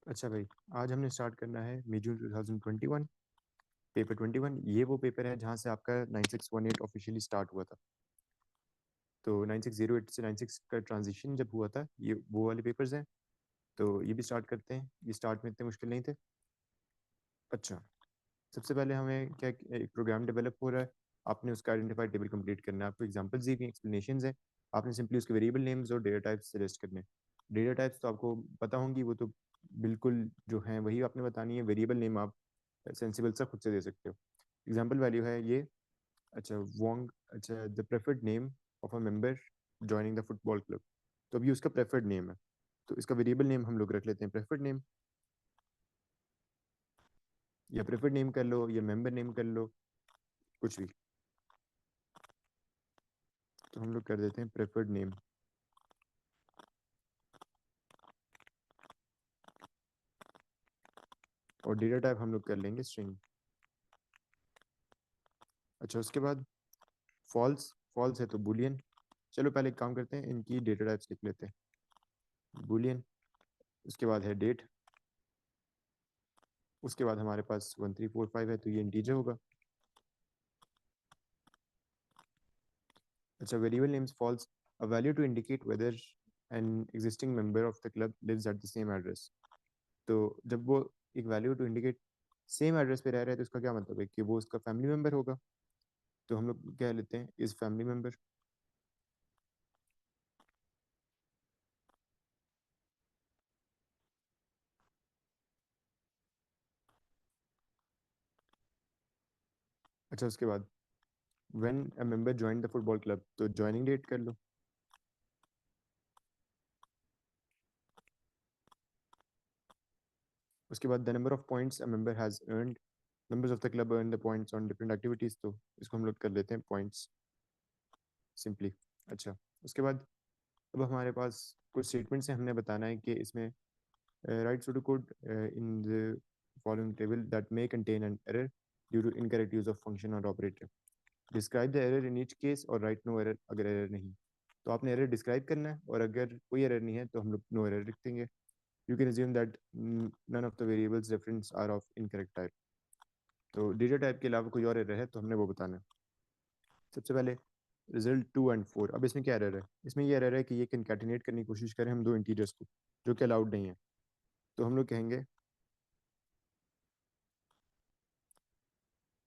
अच्छा भाई, आज हमने स्टार्ट करना है मई जून 2021 पेपर 21। ये वो पेपर है जहाँ से आपका 9618 ऑफिशियली स्टार्ट हुआ था। तो 9608 से 96 का ट्रांजिशन जब हुआ था, ये वो वाले पेपर्स हैं। तो ये भी स्टार्ट करते हैं। ये स्टार्ट में इतने मुश्किल नहीं थे। अच्छा, सबसे पहले हमें क्या, एक प्रोग्राम डेवलप हो रहा है। आपने उसका आइडेंटिफाई टेबल कंप्लीट करना है। आपको एग्जांपल्स दी हुई एक्सप्लेनेशन है। आपने सिंपली उसके वेरिएबल नेम्स और डेटा टाइप्स सजेस्ट करने हैं। डेटा टाइप्स तो आपको पता होंगी, वो तो बिल्कुल जो हैं वही आपने बतानी है। वेरिएबल नेम आप सेंसिबल सा खुद से दे सकते हो। एग्जाम्पल वैल्यू है ये। अच्छा, वोंग। अच्छा, the preferred name of a member joining the football club. तो अभी उसका प्रेफर्ड नेम है, तो इसका वेरिएबल नेम हम लोग रख लेते हैं प्रेफर्ड नेम। या प्रेफर्ड नेम कर लो या मेंबर नेम कर लो, कुछ भी। तो हम लोग कर देते हैं प्रेफर्ड नेम। और डेटा टाइप हम लोग कर लेंगे स्ट्रिंग। अच्छा, उसके बाद फॉल्स। फॉल्स है तो बुलियन। चलो पहले एक काम करते हैं, इनकी डेटा टाइप्स लिख लेते हैं। बुलियन। उसके बाद है डेट। उसके बाद हमारे पास 1345 है, तो ये इंटीजर होगा। अच्छा, variable names false. A value to indicate whether an existing member of the club lives at the same address. तो जब वो एक value to indicate same address पे रह रहा है, तो इसका क्या मतलब है कि वो उसका फैमिली मेंबर होगा। तो हम लोग क्या लेते हैं, इज फैमिली मेंबर। अच्छा, उसके बाद when a member join the football club, तो ज्वाइनिंग डेट कर लो। उसके बाद the number of points a member has earned. Members of the club earn the points on different activities, तो इसको हम लोग कर लेते हैं पॉइंट्स सिंपली। अच्छा, उसके बाद अब हमारे पास कुछ स्टेटमेंट्स हैं। हमने बताना है कि इसमें write pseudo code in the following table that may contain an error due to incorrect use of function और operator. Describe the error in each case और राइट नो एरर अगर एरर नहीं। तो आपने एरर डिस्क्राइब करना है, और अगर कोई एरर नहीं है तो हम लोग नो एरर लिख देंगे। You can assume that none of the variables reference are of incorrect type. तो डेटा टाइप के अलावा कोई और एरर है तो हमने वो बताना है। सबसे पहले रिजल्ट 2 और 4। अब इसमें क्या एरर है, इसमें ये एरर है कि ये कंकैटिनेट करने की कोशिश करें हम दो इंटीजर्स को, जो कि अलाउड नहीं है। तो हम लोग कहेंगे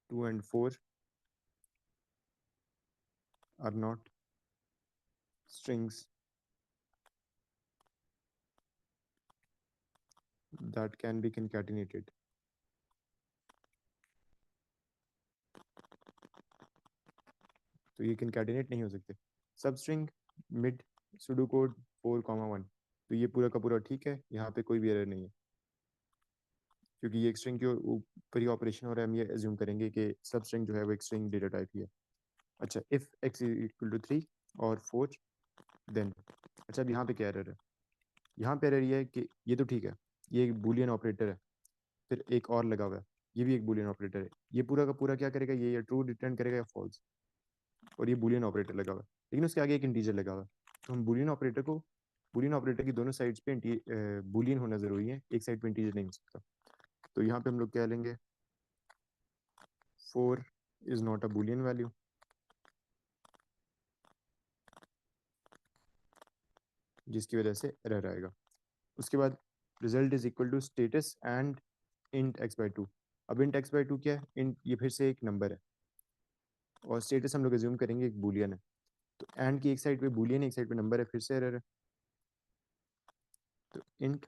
2 and 4 are not strings that can be concatenated. तो ये कंकैटिनेट नहीं हो सकते। सब स्ट्रिंग मिड सुडो कोड 4, 1। तो ये पूरा का पूरा ठीक है, यहाँ पे कोई भी एरर नहीं है, क्योंकि ये एक स्ट्रिंग के ऊपर ही ऑपरेशन हो रहा है। हम ये एज्यूम करेंगे कि सब स्ट्रिंग जो है वो एक स्ट्रिंग डेटा टाइप ही है। अच्छा, if x is equal to 3 और 4, देन। अच्छा, अब यहाँ पे क्या एरर है, यहाँ पे एरर ये है कि ये तो ठीक है, ये एक बूलियन ऑपरेटर है। फिर एक और लगा हुआ है, ये भी एक बूलियन ऑपरेटर है। ये पूरा का पूरा क्या करेगा, ये या ट्रू रिटर्न करेगा या फॉल्स। और ये बूलियन ऑपरेटर लगा हुआ है, लेकिन उसके आगे एक इंटीजर लगा हुआ है। तो हम बूलियन ऑपरेटर की दोनों साइड्स पे बूलियन होना जरूरी है, एक साइड पे इंटीजर नहीं हो सकता। तो यहाँ पे हम लोग क्या लेंगे, 4 is not a boolean value, जिसकी वजह से एरर आएगा। उसके बाद result is equal to status and int x/2। अब इंट x/2 क्या है, इंट ये फिर से एक नंबर है, और स्टेटस हम लोग एज्यूम करेंगे एक बूलियन है। तो एंड की एक साइड पे बूलियन है, एक साइड पे नंबर है, फिर से एरर है। तो int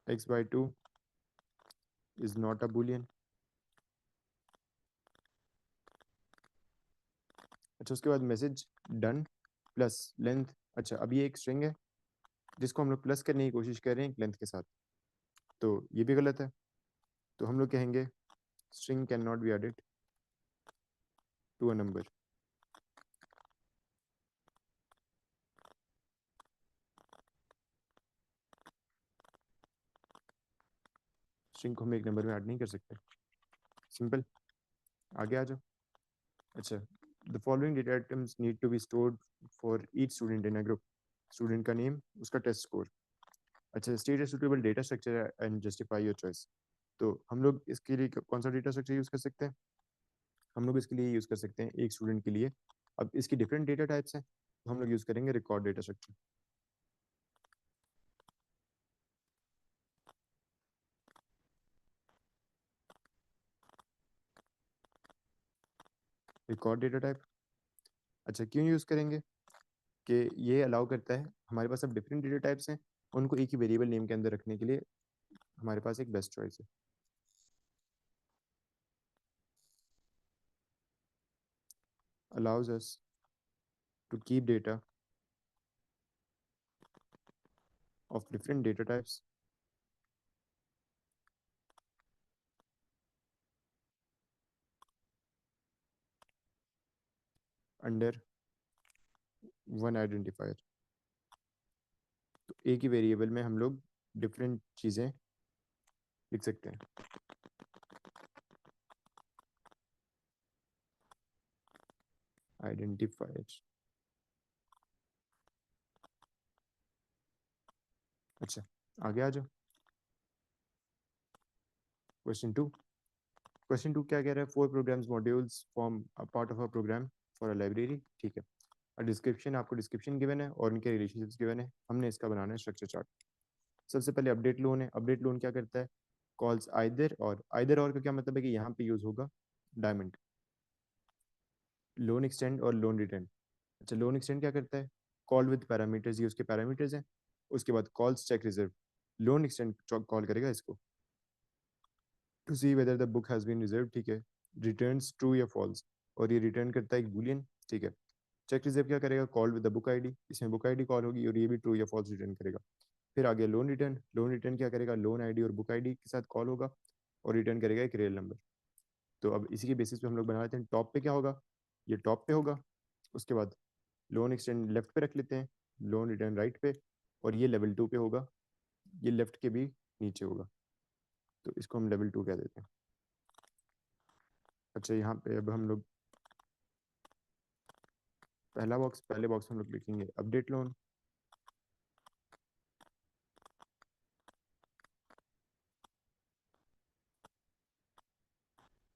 x/2 is not a Boolean. अच्छा, उसके बाद मैसेज डन प्लस लेंथ। अच्छा, अब ये एक स्ट्रिंग है जिसको हम लोग प्लस करने की कोशिश कर रहे हैं लेंथ के साथ, तो ये भी गलत है। तो हम लोग कहेंगे string can not be added to a number. String को हम एक नंबर में ऐड नहीं कर सकते। सिंपल, आगे आ जाओ। अच्छा, the following data items need to be stored for each student in a group. Student का नेम, उसका टेस्ट स्कोर। अच्छा, state a suitable data structure and justify your choice. तो हम लोग इसके लिए कौन सा डेटा स्ट्रक्चर यूज़ कर सकते हैं? हम लोग इसके लिए यूज़ कर सकते हैं एक स्टूडेंट के लिए। अब इसकी डिफरेंट डेटा टाइप्स हैं, तो हम लोग यूज़ करेंगे record data structure. Record data type, अच्छा क्यों यूज़ करेंगे? कि ये अलाउ करता है, हमारे पास अब डिफरेंट डेटा टाइप्स हैं, उनको एक ही वेरिएबल नेम के अंदर रखने के लिए हमारे पास एक बेस्ट चॉइस है। allows us to keep data of different data types under one identifier। तो एक ही वेरिएबल में हम लोग डिफरेंट चीज़ें लिख सकते हैं। आइडेंटिफायर, अच्छा आगे आ जाओ। क्वेश्चन टू, क्वेश्चन टू क्या कह रहा है? For programs modules form a part of a program for a library, ठीक है। और डिस्क्रिप्शन, आपको डिस्क्रिप्शन गिवन है और उनके रिलेशनशिप्स गिवन है, हमने इसका बनाना है स्ट्रक्चर चार्ट। सबसे पहले अपडेट लोन है। अपडेट लोन क्या करता है? कॉल्स आइदर और। आइदर और का क्या मतलब है कि यहाँ पे यूज होगा डायमंड। लोन एक्सटेंड और लोन रिटर्न। अच्छा, लोन एक्सटेंड क्या करता है? कॉल विद पैरामीटर्स, ये उसके पैरामीटर्स हैं। उसके बाद calls check reserve. Loan extend call करेगा इसको to see whether the book has been reserve, ठीक है। रिटर्न्स ट्रू या फॉल्स, और ये रिटर्न करता है एक बूलियन, ठीक है। चेक रिजर्व क्या करेगा? Call with the book ID, इसमें बुक आईडी कॉल होगी और ये भी ट्रू या फॉल्स रिटर्न करेगा। फिर आगे लोन रिटर्न। लोन रिटर्न क्या करेगा? लोन आईडी और बुक आईडी के साथ कॉल होगा और रिटर्न करेगा एक रियल नंबर। तो अब इसी के बेसिस पे हम लोग बना लेते हैं। टॉप पे क्या होगा? ये टॉप पे होगा। उसके बाद लोन एक्सटेंड लेफ्ट पे रख लेते हैं, लोन रिटर्न राइट पे, और ये लेवल टू पे होगा, ये लेफ्ट के भी नीचे होगा, तो इसको हम लेवल टू कह देते हैं। अच्छा, यहाँ पे अब हम लोग पहला बॉक्स, पहले बॉक्स में हम लोग लिखेंगे अपडेट लोन।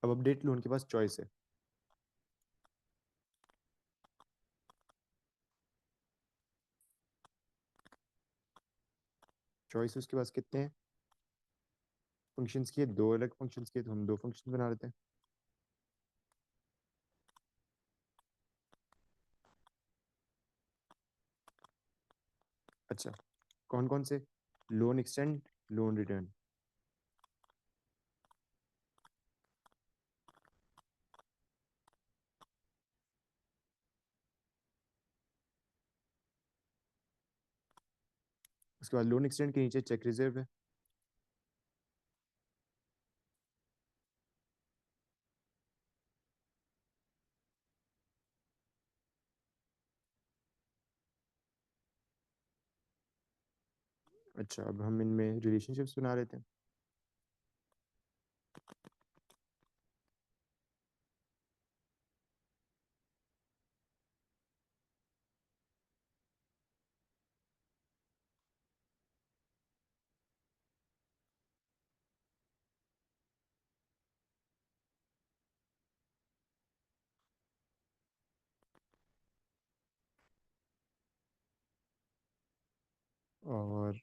अब अपडेट लोन के पास चॉइस है। चॉइस उसके पास कितने हैं? फंक्शंस के दो अलग फंक्शंस के, तो हम दो फंक्शन बना लेते हैं। अच्छा, कौन कौन से? Loan extend, loan return. उसके बाद लोन एक्सटेंड के नीचे चेक रिजर्व है। अच्छा, अब हम इनमें रिलेशनशिप्स बना लेते हैं। और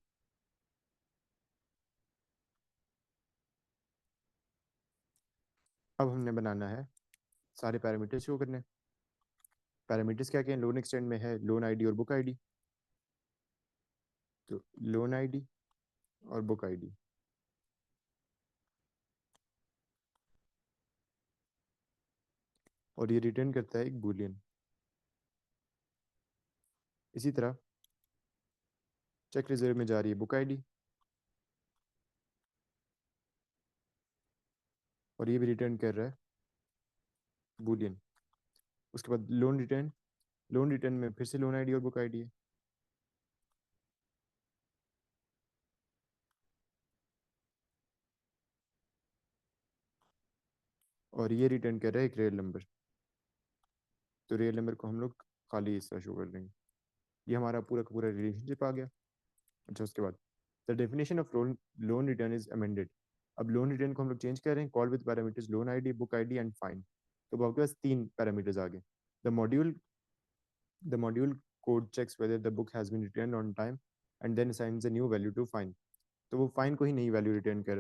अब हमने बनाना है सारे पैरामीटर्स शो करने। पैरामीटर्स क्या क्या हैं? लोन एक्सटेंड में है लोन आईडी और बुक आईडी, तो लोन आईडी और बुक आईडी। और ये रिटर्न करता है एक बूलियन। इसी तरह चेक रिजर्व में जा रही है बुक आईडी और ये भी रिटर्न कर रहा है बूलियन। उसके बाद लोन रिटर्न, लोन रिटर्न में फिर से लोन आईडी और बुक आईडी है। और ये रिटर्न कर रहा है एक रियल नंबर, तो रियल नंबर को हम लोग खाली इस तरह शो कर देंगे। ये हमारा पूरा का पूरा रिलेशनशिप आ गया। अच्छा, उसके बाद the definition of loan return is amended. अब लोन रिटर्न को हम लोग चेंज कर रहे हैं, call with parameters loan ID, book ID and fine. तो अब आपके पास तीन पैरामीटर्स आ गए। The module the module code checks whether the book has been return on time and then assigns a new value to fine. तो वो fine को ही नई वैल्यू रिटर्न कर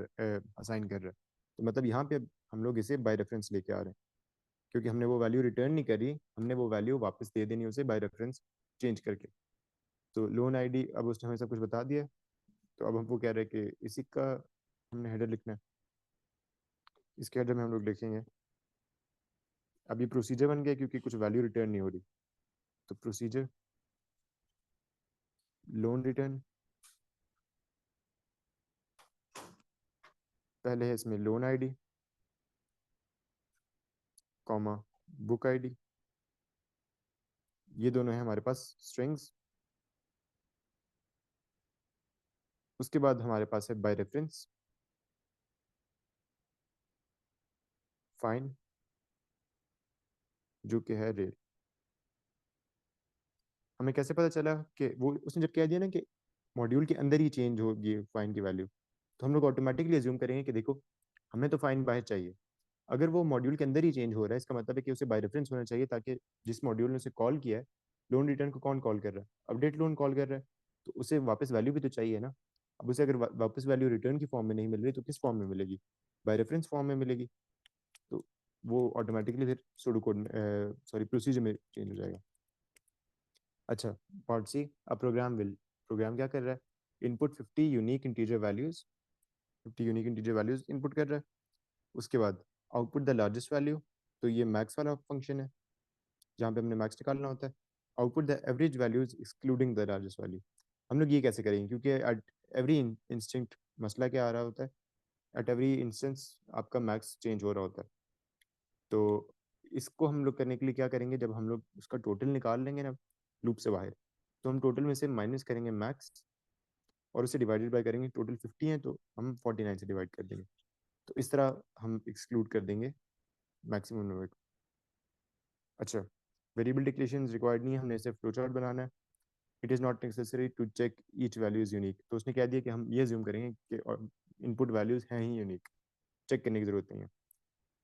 असाइन कर रहा है। तो मतलब यहाँ पे हम लोग इसे बाय रेफरेंस लेके आ रहे हैं, क्योंकि हमने वो वैल्यू रिटर्न नहीं करी, हमने वो वैल्यू वापस दे देनी उसे बाय रेफरेंस चेंज करके। तो लोन आईडी अब उसने हमें सब कुछ बता दिया। तो अब हमको कह रहे हैं कि इसी का हमने हेडर लिखना है। इसके हेडर में हम लोग लिखेंगे, अब ये प्रोसीजर बन गया क्योंकि कुछ वैल्यू रिटर्न नहीं हो रही। तो प्रोसीजर लोन रिटर्न, पहले है इसमें loan ID comma book ID, ये दोनों है हमारे पास स्ट्रिंग्स। उसके बाद हमारे पास है बाय रेफरेंस फाइन, जो कि है रेल। हमें कैसे पता चला कि वो उसने जब कह दिया ना कि मॉड्यूल के अंदर ही चेंज होगी फाइन की वैल्यू, तो हम लोग ऑटोमेटिकली अज्यूम करेंगे कि देखो हमें तो फाइन बाहर चाहिए। अगर वो मॉड्यूल के अंदर ही चेंज हो रहा है, इसका मतलब है कि उसे बाय रेफरेंस होना चाहिए, ताकि जिस मॉड्यूल ने उसे कॉल किया है, लोन रिटर्न को कौन कॉल कर रहा है, अपडेट लोन कॉल कर रहा है, तो उसे वापस वैल्यू भी तो चाहिए ना। अब उसे अगर वापस वैल्यू रिटर्न की फॉर्म में नहीं मिल रही तो किस फॉर्म में मिलेगी, बाय रेफरेंस फॉर्म में मिलेगी। तो वो ऑटोमेटिकली फिर सुडो कोड सॉरी प्रोसीजर में चेंज हो जाएगा। अच्छा, part C, a program will, program क्या कर रहा है, input 50 unique integer values, 50 unique integer values input कर रहा है। उसके बाद आउटपुट द लार्जेस्ट वैल्यू, तो ये मैक्स वाला फंक्शन है जहाँ पे हमने मैक्स निकालना होता है। Output the average values excluding the largest value, हम लोग ये कैसे करेंगे, क्योंकि एट एवरी इंस्टेंट मसला क्या आ रहा होता है, एट एवरी इंस्टेंस आपका मैक्स चेंज हो रहा होता है। तो इसको हम लोग करने के लिए क्या करेंगे, जब हम लोग उसका टोटल निकाल लेंगे ना लूप से बाहर, तो हम टोटल में से माइनस करेंगे मैक्स और उसे डिवाइडेड बाय करेंगे, टोटल 50 है तो हम 49 से डिवाइड कर देंगे। तो इस तरह हम एक्सक्लूड कर देंगे मैक्सिमम नंबर। अच्छा, वेरिएबल डिक्लेरेशन रिक्वायर्ड नहीं है, हमने सिर्फ फ्लो चार्ट बनाना है। It is not necessary to check each value is unique, तो उसने कह दिया कि हम ये ज्यूम करेंगे कि इनपुट वैल्यूज़ हैं ही यूनिक, चेक करने की ज़रूरत नहीं है।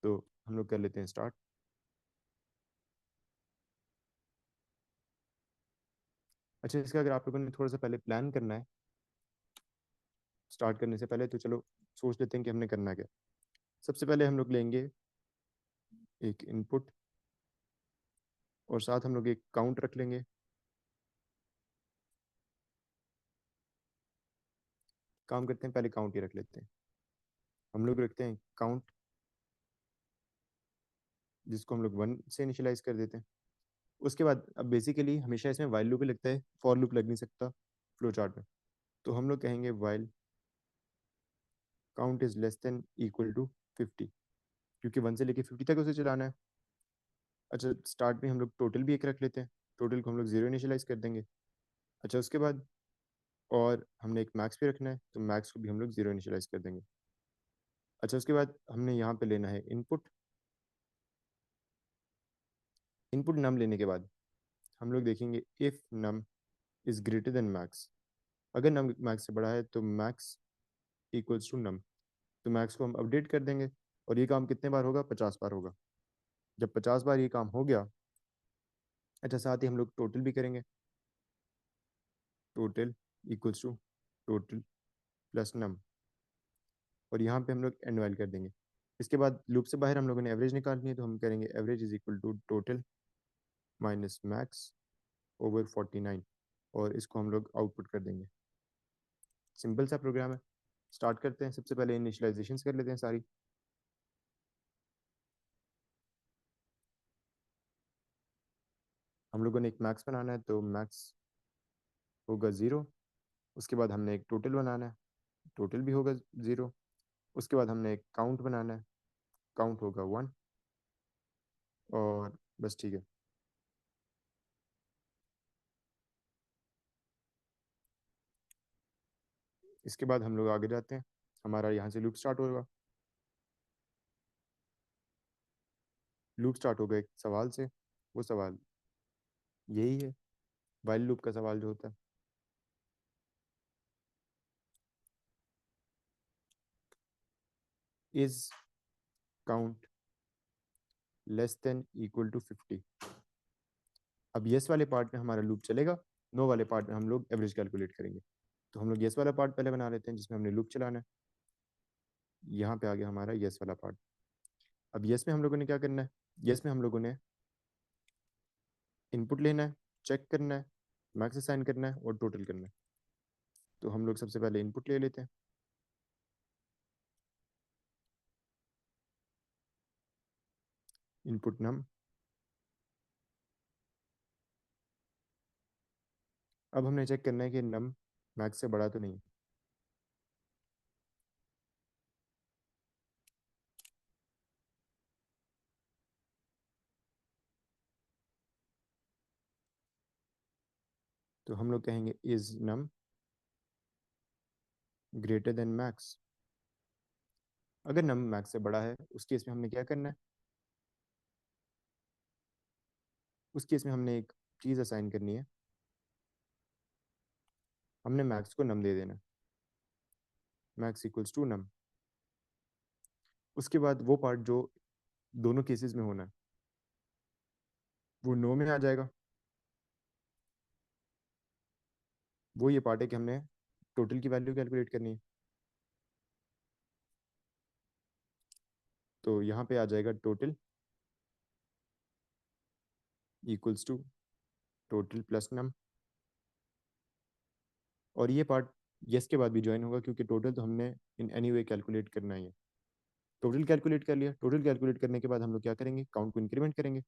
तो हम लोग कर लेते हैं स्टार्ट। अच्छा, इसका अगर आप लोगों ने थोड़ा सा पहले प्लान करना है स्टार्ट करने से पहले, तो चलो सोच लेते हैं कि हमने करना क्या। सबसे पहले हम लोग लेंगे एक इनपुट और साथ हम लोग एक काउंट रख लेंगे। काम करते हैं, पहले काउंट ही रख लेते हैं। हम लोग रखते हैं काउंट, जिसको हम लोग 1 से इनिशियलाइज कर देते हैं। उसके बाद अब बेसिकली हमेशा इसमें वाइल लूप ही लगता है, फॉर लूप लग नहीं सकता फ्लो चार्ट में। तो हम लोग कहेंगे while count is less than equal to 50, क्योंकि 1 से लेके 50 तक उसे चलाना है। अच्छा, स्टार्ट में हम लोग टोटल भी एक रख लेते हैं, टोटल को हम लोग 0 इनिशियलाइज कर देंगे। अच्छा, उसके बाद और हमने एक मैक्स भी रखना है, तो मैक्स को भी हम लोग 0 इनिशियलाइज कर देंगे। अच्छा, उसके बाद हमने यहाँ पे लेना है इनपुट। इनपुट नम लेने के बाद हम लोग देखेंगे if num is greater than max, अगर नम मैक्स से बड़ा है तो मैक्स इक्वल्स टू नम। तो मैक्स को हम अपडेट कर देंगे, और ये काम कितने बार होगा, 50 बार होगा। जब 50 बार ये काम हो गया, अच्छा साथ ही हम लोग टोटल भी करेंगे, total equals to total plus num, और यहाँ पे हम लोग एंड वाइल कर देंगे। इसके बाद लूप से बाहर हम लोगों ने एवरेज निकालनी है, तो हम करेंगे average is equal to total minus max over 49, और इसको हम लोग आउटपुट कर देंगे। सिंपल सा प्रोग्राम है। स्टार्ट करते हैं, सबसे पहले इनिशियलाइजेशन कर लेते हैं सारी। हम लोगों ने एक मैक्स बनाना है, तो मैक्स होगा 0। उसके बाद हमने एक टोटल बनाना है, टोटल भी होगा 0। उसके बाद हमने एक काउंट बनाना है, काउंट होगा 1, और बस ठीक है। इसके बाद हम लोग आगे जाते हैं, हमारा यहाँ से लूप स्टार्ट होगा। लूप स्टार्ट होगा एक सवाल से, वो सवाल यही है वाइल लूप का सवाल जो होता है। Is count less than equal to 50। अब यस वाले पार्ट में हमारा लूप चलेगा, नो वाले पार्ट में हम लोग एवरेज कैलकुलेट करेंगे। तो हम लोग यस वाला पार्ट पहले बना लेते हैं जिसमें हमने लूप चलाना है। यहाँ पे आ गया हमारा यस वाला पार्ट। अब यस में हम लोगों ने क्या करना है, यस में हम लोगों ने इनपुट लेना है, चेक करना है, मैक्स असाइन करना है और टोटल करना है। तो हम लोग सबसे पहले इनपुट ले लेते हैं। इनपुट नम। अब हमने चेक करना है कि नम मैक्स से बड़ा तो नहीं। तो हम लोग कहेंगे is num greater than max. अगर नम मैक्स से बड़ा है उस केस में हमने क्या करना है, उस केस में हमने एक चीज़ असाइन करनी है। हमने मैक्स को नम दे देना, मैक्स इक्वल्स टू नम। उसके बाद वो पार्ट जो दोनों केसेस में होना है वो नो में आ जाएगा। वो ये पार्ट है कि हमने टोटल की वैल्यू कैलकुलेट करनी है। तो यहाँ पे आ जाएगा total equals to total plus num. और ये पार्ट यस के बाद भी ज्वाइन होगा क्योंकि टोटल तो हमने इन एनी वे कैलकुलेट करना ही है। टोटल कैलकुलेट कर लिया। टोटल कैलकुलेट करने के बाद हम लोग क्या करेंगे, काउंट को इंक्रीमेंट करेंगे।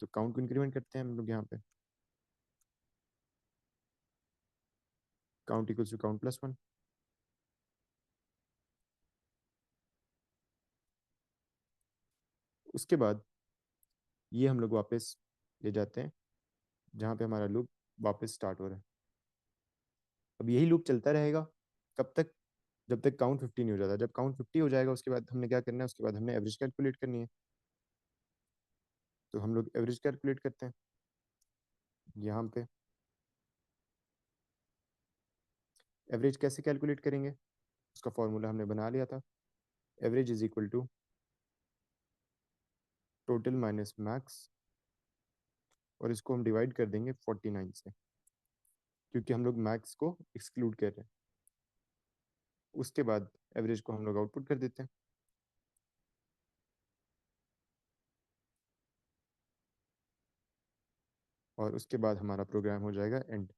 तो काउंट को इंक्रीमेंट करते हैं हम लोग यहाँ पे। Count equals to count plus 1। उसके बाद ये हम लोग वापस ले जाते हैं जहाँ पे हमारा लूप वापस स्टार्ट हो रहा है। अब यही लूप चलता रहेगा कब तक, जब तक काउंट 50 नहीं हो जाता। जब काउंट 50 हो जाएगा उसके बाद हमने क्या करना है, उसके बाद हमने एवरेज कैलकुलेट करनी है। तो हम लोग एवरेज कैलकुलेट करते हैं यहाँ पे। एवरेज कैसे कैलकुलेट करेंगे, उसका फॉर्मूला हमने बना लिया था। Average is equal to total minus max, और इसको हम डिवाइड कर देंगे 49 से क्योंकि हम लोग मैक्स को एक्सक्लूड कर रहे हैं। उसके बाद एवरेज को हम लोग आउटपुट कर देते हैं और उसके बाद हमारा प्रोग्राम हो जाएगा एंड।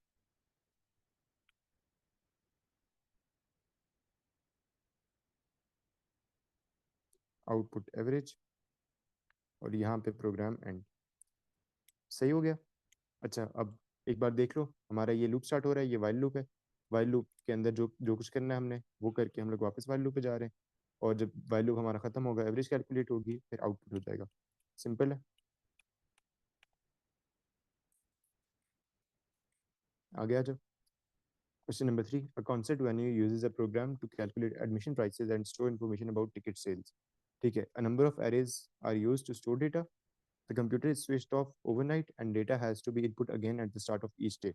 आउटपुट एवरेज और यहाँ पे प्रोग्राम एंड। सही हो गया। अच्छा अब एक बार देख लो, हमारा ये लूप स्टार्ट हो रहा है, ये वाइल लूप है। वाइल लूप के अंदर जो जो कुछ करना है हमने वो करके हम लोग वापस वाइल लूप पे जा रहे हैं। और जब वाइल लूप हमारा खत्म होगा, एवरेज कैलकुलेट होगी, फिर आउटपुट हो जाएगा। सिंपल है। आगे आ जाओ। Question number 3, a concert venue uses a program to calculate admission prices and store information about ticket sales। ठीक है, a number of arrays are used to store data। The computer is switched off overnight and data has to be input again at the start of each day।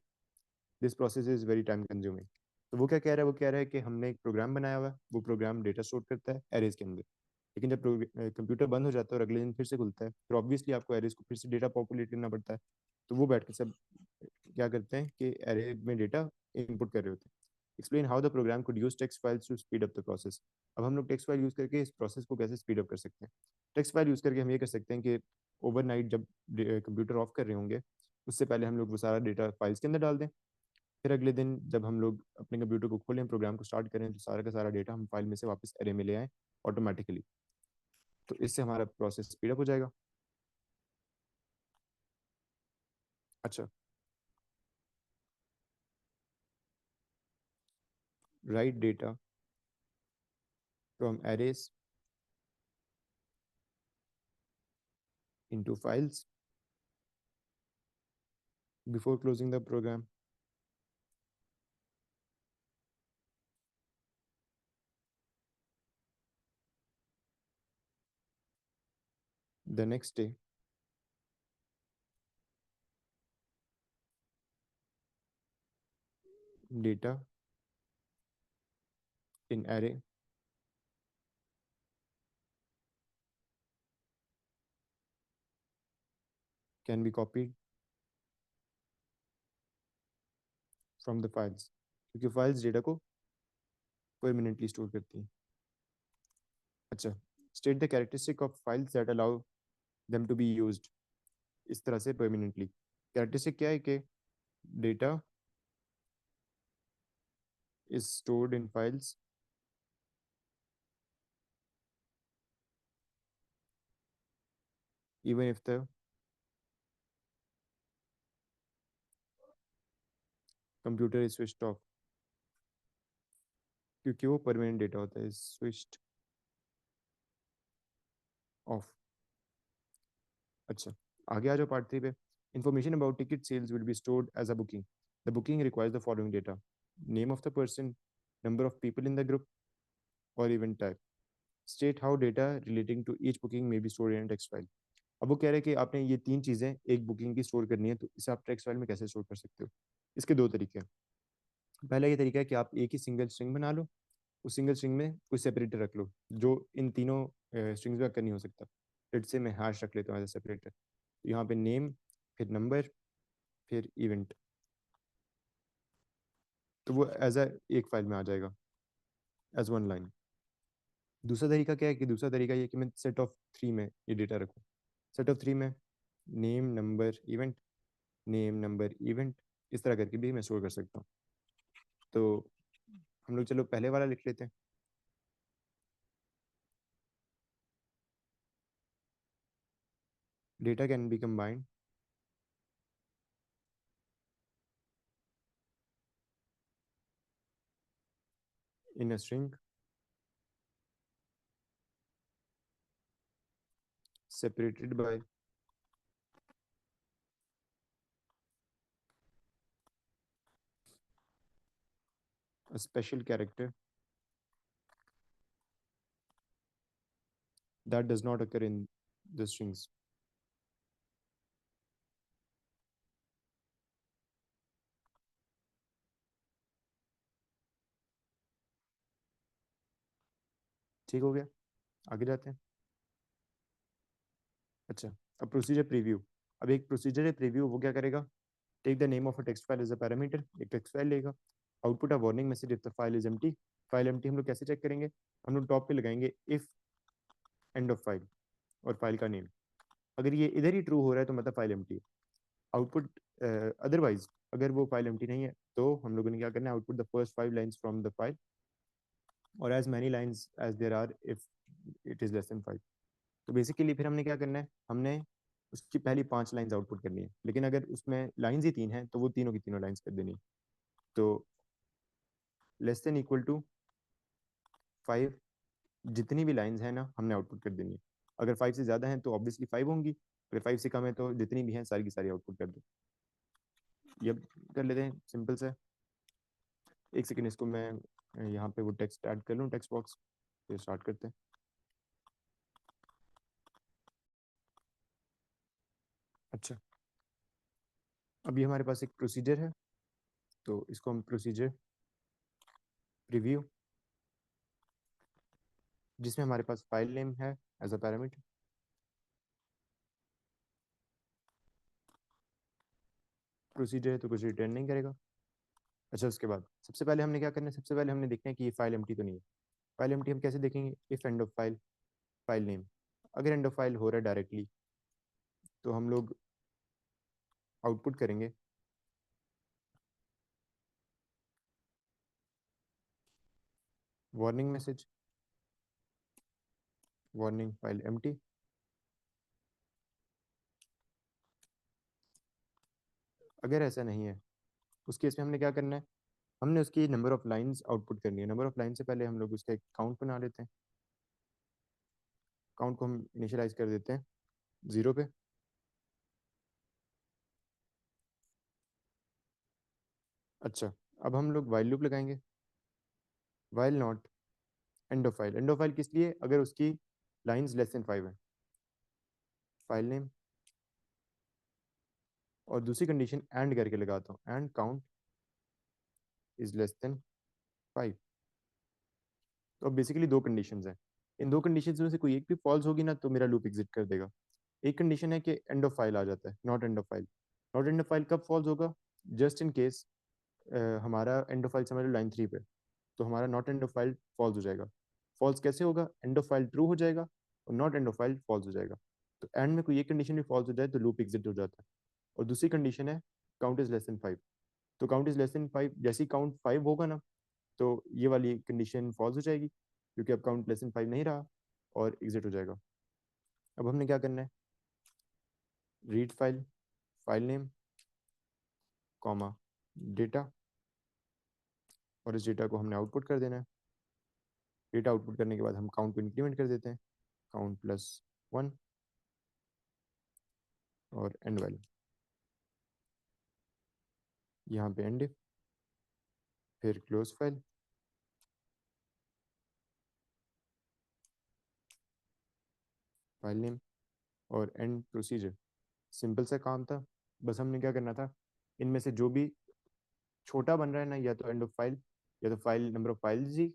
This process is very time consuming। तो वो क्या कह रहा है, वो कह रहा है कि हमने एक प्रोग्राम बनाया हुआ है, वो प्रोग्राम डेटा स्टोर करता है एरेज के अंदर। लेकिन जब कंप्यूटर बंद हो जाता है और अगले दिन फिर से खुलता है फिर ऑब्वियसली आपको एरेज को फिर से डेटा पॉपुलेट करना पड़ता है। तो वो बैठ के सब क्या करते हैं कि एरे में डेटा इनपुट कर रहे होते हैं। Explain how the program could use text files to speed up the process. अब हम लोग टेक्स्ट फाइल यूज करके इस प्रोसेस को कैसे स्पीड अप कर सकते हैं। टेक्स्ट फाइल यूज करके हम ये कर सकते हैं कि ओवरनाइट जब कंप्यूटर ऑफ कर रहे होंगे उससे पहले हम लोग वो सारा डेटा फाइल्स के अंदर डाल दें। फिर अगले दिन जब हम लोग अपने कंप्यूटर को खोलें, प्रोग्राम को स्टार्ट करें, तो सारा का सारा डेटा हम फाइल में से वापस एरे में ले आएँ ऑटोमेटिकली। तो इससे हमारा प्रोसेस स्पीड अप हो जाएगा। अच्छा, right data from arrays into files before closing the program। The next day, data in array can be copied from the files, क्योंकि फाइल्स डेटा को परमानेंटली स्टोर करती हैं। अच्छा, state the characteristic of files that allow them to be used, इस तरह से permanently. Characteristic क्या है कि data is stored in files even if the computer is switched off, क्योंकि वो परमानेंट डेटा होता है, स्विच्ड ऑफ। अच्छा, आगे आ जाओ पार्ट 3 पे। Information about ticket sales will be stored as a booking. The booking requires the following data: name of the person, number of people in the group और event type. State how data relating to each booking may be stored in text file. अब वो कह रहे हैं कि आपने ये तीन चीज़ें एक बुकिंग की स्टोर करनी है, तो इसे आप टेक्स्ट फाइल में कैसे स्टोर कर सकते हो? इसके दो तरीके हैं। पहला ये तरीका है कि आप एक ही सिंगल स्ट्रिंग बना लो, उस सिंगल स्ट्रिंग में कोई सेपरेटर रख लो जो इन तीनों स्ट्रिंग्स में अक्कर नहीं हो सकता। लेट से मैं हैश रख लेता हूँ एज ए सेपरेटर, तो यहाँ पे नेम, फिर नंबर, फिर इवेंट, तो वो एज अ एक फाइल में आ जाएगा एज वन लाइन। दूसरा तरीका क्या है कि दूसरा तरीका ये कि मैं सेट ऑफ थ्री में ये डेटा रखूँ। सेट ऑफ थ्री में name number event, name number event, इस तरह करके भी मैं स्टोर कर सकता हूँ। तो हम लोग चलो पहले वाला लिख लेते हैं। Data can be combined in a string separated by a special character that does not occur in the strings। ठीक हो गया, आगे जाते हैं। अच्छा, अब प्रोसीजर प्रीव्यू। अब एक प्रोसीजर है प्रीव्यू, वो क्या करेगा? Take the name of a text file as a parameter, एक टेक्स्ट फाइल लेगा। Output a warning message if the file is empty. File empty हम लोग कैसे चेक करेंगे? हम लोग टॉप पे लगाएंगे इफ एंड ऑफ फाइल और फाइल का नेम। अगर ये इधर ही ट्रू हो रहा है तो मतलब फाइल एम्प्टी है। आउटपुट अदरवाइज अगर वो फाइल एम्प्टी नहीं है तो हम लोगों ने क्या करना है? Output the first 5 lines from the file और as many lines as there are if it is less than 5। तो बेसिकली फिर हमने क्या करना है? हमने उसकी पहली 5 लाइन्स आउटपुट करनी है, लेकिन अगर उसमें लाइन्स ही 3 हैं तो वो तीनों की तीनों लाइन्स कर देनी है। तो लेस देन इक्वल टू 5, जितनी भी लाइन्स हैं ना हमने आउटपुट कर देनी है। अगर 5 से ज़्यादा हैं तो ऑब्वियसली 5 होंगी, अगर 5 से कम है तो जितनी भी हैं सारी की सारी आउटपुट कर दो। ये कर लेते हैं सिंपल से। एक सेकेंड, इसको मैं यहाँ पे वो टेक्स्ट ऐड कर लूँ, टेक्स्ट बॉक्स, फिर स्टार्ट करते हैं। अच्छा, अभी हमारे पास एक प्रोसीजर है, तो इसको हम प्रोसीजर रिव्यू, जिसमें हमारे पास फाइल नेम है एज अ पैरामीटर। प्रोसीजर है तो कुछ रिटर्न नहीं करेगा। अच्छा, उसके बाद सबसे पहले हमने क्या करना है? सबसे पहले हमने देखना है कि ये फाइल एम्प्टी तो नहीं है। फाइल एम्प्टी हम कैसे देखेंगे? If and of file, file name. अगर एंड ऑफ फाइल हो रहा है डायरेक्टली तो हम लोग आउटपुट करेंगे warning message, warning file empty. अगर ऐसा नहीं है उस केस में हमने क्या करना है? हमने उसकी नंबर ऑफ लाइंस आउटपुट करनी है। नंबर ऑफ लाइन से पहले हम लोग उसका एक काउंट बना लेते हैं। काउंट को हम इनिशियलाइज कर देते हैं 0 पे। अच्छा, अब हम लोग वाइल लूप लगाएंगे। While not end of file. And of file किस लिए? अगर उसकी लाइंस लेस देन 5 है। फाइल नेम और दूसरी कंडीशन एंड करके लगाता हूँ, and count is less than 5। तो अब बेसिकली दो कंडीशंस हैं। इन दो कंडीशंस में से कोई एक भी फॉल्स होगी ना तो मेरा लूप एग्जिट कर देगा। एक कंडीशन है कि एंड ऑफ फाइल आ जाता है, not end of file. Not end of file कब फॉल्स होगा? जस्ट इन केस हमारा एंड ऑफ फाइल समझ लो लाइन 3 पे, तो हमारा not end of file false हो जाएगा। फॉल्स कैसे होगा? एंड ऑफ फाइल ट्रू हो जाएगा और not end of file false हो जाएगा। तो एंड में कोई ये कंडीशन भी फॉल्स हो जाए तो लूप एग्जिट हो जाता है। और दूसरी कंडीशन है काउंट इज लेस देन 5। तो काउंट इज लेस देन 5, जैसे ही काउंट 5 होगा ना, तो ये वाली कंडीशन फॉल्स हो जाएगी क्योंकि अब काउंट लेस देन 5 नहीं रहा और एग्जिट हो जाएगा। अब हमने क्या करना है? Read file, file name, comma, data, और इस डेटा को हमने आउटपुट कर देना है। डेटा आउटपुट करने के बाद हम काउंट को इंक्रीमेंट कर देते हैं, काउंट प्लस 1 और एंड वैल्यू, यहाँ पे एंड, फिर क्लोज फाइल, फाइल नेम और एंड प्रोसीजर। सिंपल सा काम था, बस हमने क्या करना था, इनमें से जो भी छोटा बन रहा है ना, या तो एंड ऑफ फाइल, या तो फाइल नंबर ऑफ फाइल्स ही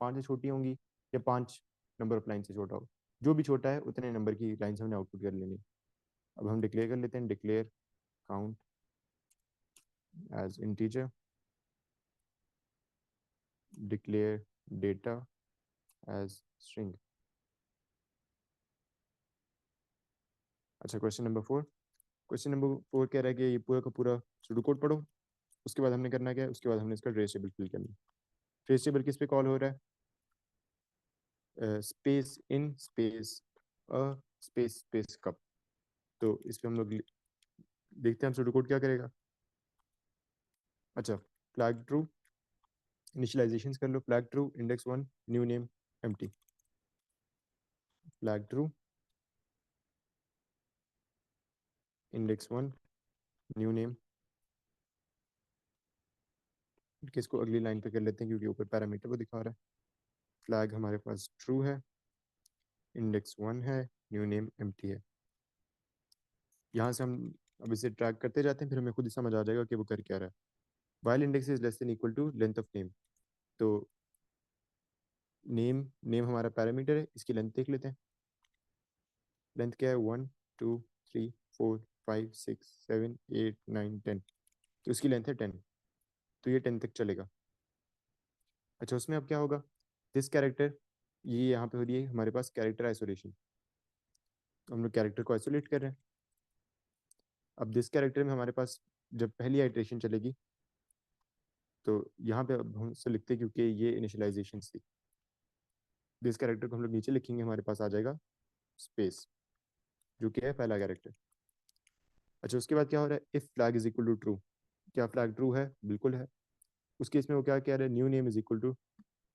5 से छोटी होंगी, या 5 नंबर ऑफ लाइन से छोटा हो। जो भी छोटा है उतने नंबर की लाइन हमने आउटपुट कर लेनी। अब हम डिक्लेयर कर लेते हैं, declare count as integer, declare data as string. अच्छा, क्वेश्चन नंबर 4। क्वेश्चन नंबर 4 कह रहा है कि ये पूरा का पूरा सुडो कोड पढ़ो। उसके बाद हमने करना क्या है? उसके बाद हमने इसका ट्रेस टेबल फिल करना है। ट्रेस टेबल किस पे कॉल हो रहा है? Space in space a space space cup. तो इस पे हम लोग देखते हैं हम सुडो कोड क्या करेगा। अच्छा, फ्लैग ट्रू, इनिशियलाइजेशन कर लो। Flag true, index 1, new name empty. Flag true, index 1, new name. किसको अगली लाइन पे कर लेते हैं क्योंकि ऊपर पैरामीटर को दिखा रहा है। फ्लैग हमारे पास ट्रू है, इंडेक्स 1 है, न्यू नेम एम्प्टी है। यहाँ से हम अब इसे ट्रैक करते जाते हैं, फिर हमें खुद ही समझ आ जाएगा कि वो कर क्या रहा है। While index is less than equal to length of name. तो नेम, नेम हमारा पैरामीटर है, इसकी लेंथ देख लेते हैं। लेंथ क्या है? 1 2 3 4 5 6 7 8 9 10। तो इसकी लेंथ है 10, तो ये 10 तक चलेगा। अच्छा, उसमें अब क्या होगा? दिस कैरेक्टर, ये यहाँ पे हो रही है हमारे पास कैरेक्टर आइसोलेशन, तो हम लोग कैरेक्टर को आइसोलेट कर रहे हैं। अब दिस कैरेक्टर में हमारे पास जब पहली आइट्रेशन चलेगी, तो यहाँ पे अब हम से लिखते हैं क्योंकि ये इनिशियलाइजेशन थी। दिस कैरेक्टर को हम लोग नीचे लिखेंगे, हमारे पास आ जाएगा स्पेस, जो कि है पहला कैरेक्टर। अच्छा, उसके बाद क्या हो रहा है? If flag is equal to true. क्या फ्लैग ट्रू है? बिल्कुल है। उस केस में वो क्या कह रहा है? New name is equal to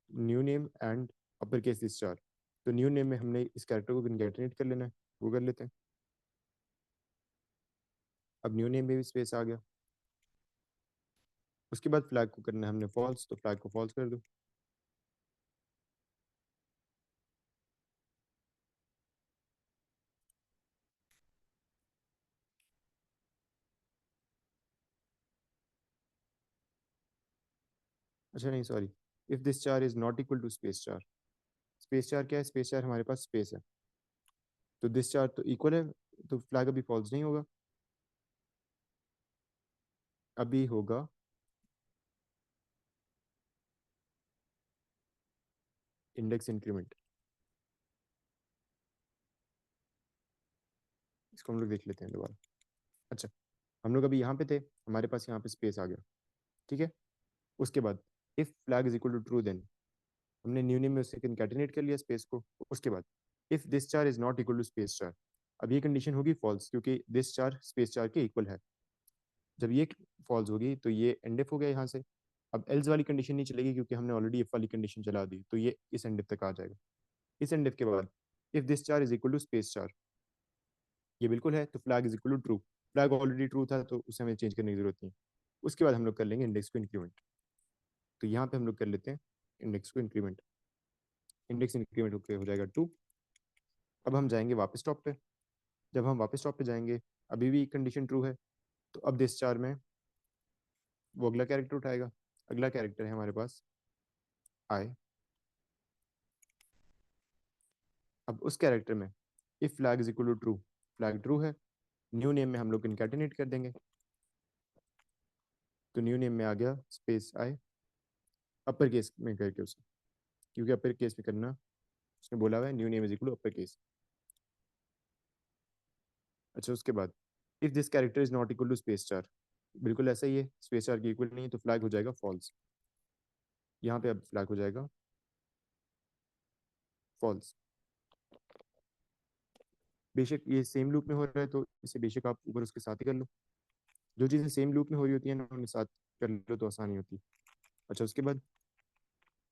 new name and upper case star. तो न्यू नेम में हमने इस कैरेक्टर को कंकैटिनेट कर लेना है, वो कर लेते हैं। अब न्यू नेम में भी स्पेस आ गया। उसके बाद फ्लैग को करना है हमने फॉल्स, तो फ्लैग को फॉल्स कर दो। अच्छा नहीं, sorry, if this char is not equal to space char. Space char क्या है? स्पेस चार हमारे पास स्पेस है, तो दिस चार तो इक्वल है, तो फ्लैग अभी फॉल्स नहीं होगा, अभी होगा इंडेक्स इंक्रीमेंट। इसको हम लोग देख लेते हैं दोबारा। अच्छा, हम लोग अभी यहाँ पे थे, हमारे पास यहाँ पे स्पेस आ गया, ठीक है। उसके बाद if flag is equal to true, then हमने न्यू नेम में उसे कंकैटिनेट कर लिया स्पेस को। उसके बाद if this char is not equal to space char, अब ये कंडीशन होगी फॉल्स क्योंकि दिस चार स्पेस चार के इक्वल है। जब ये फॉल्स होगी तो ये एंड इफ हो गया यहाँ से। अब एल्स वाली कंडीशन नहीं चलेगी क्योंकि हमने ऑलरेडी इफ वाली कंडीशन चला दी, तो ये इस एंड इफ तक आ जाएगा। इस एंड इफ के बाद if this char is equal to space char, ये बिल्कुल है, तो flag is equal to true. Flag already true था तो उसे हमें चेंज करने की जरूरत नहीं। उसके बाद हम लोग कर लेंगे इंडेक्स को इंक्रीमेंट। तो यहाँ पे हम लोग कर लेते हैं इंडेक्स को इंक्रीमेंट। इंडेक्स इंक्रीमेंट होकर हो जाएगा 2। अब हम जाएंगे वापस टॉप पे। जब हम वापस टॉप पे जाएंगे, अभी भी कंडीशन ट्रू है, तो अब दिस चार में वो अगला कैरेक्टर उठाएगा। अगला कैरेक्टर है हमारे पास आई। अब उस कैरेक्टर में if flag is equal to true, flag true है। न्यू नेम में हम लोग इनकैटिनेट कर देंगे, तो न्यू नेम में आ गया स्पेस आई अपर केस में करके उसे, क्योंकि अपर केस में करना उसने बोला हुआ है, new name is equal to upper case. अच्छा, उसके बाद if this character is not equal to space char, बिल्कुल ऐसा ही है, स्पेस चार की इक्वल नहीं है, तो फ्लैग हो जाएगा फॉल्स। यहाँ पे अब फ्लैग हो जाएगा फॉल्स। बेशक ये सेम लूप में हो रहा है, तो इसे बेशक आप ऊपर उसके साथ ही कर लो। जो चीज़ें सेम लूप में हो रही होती है ना, उन्हें साथ कर लो तो आसानी होती है। अच्छा, उसके बाद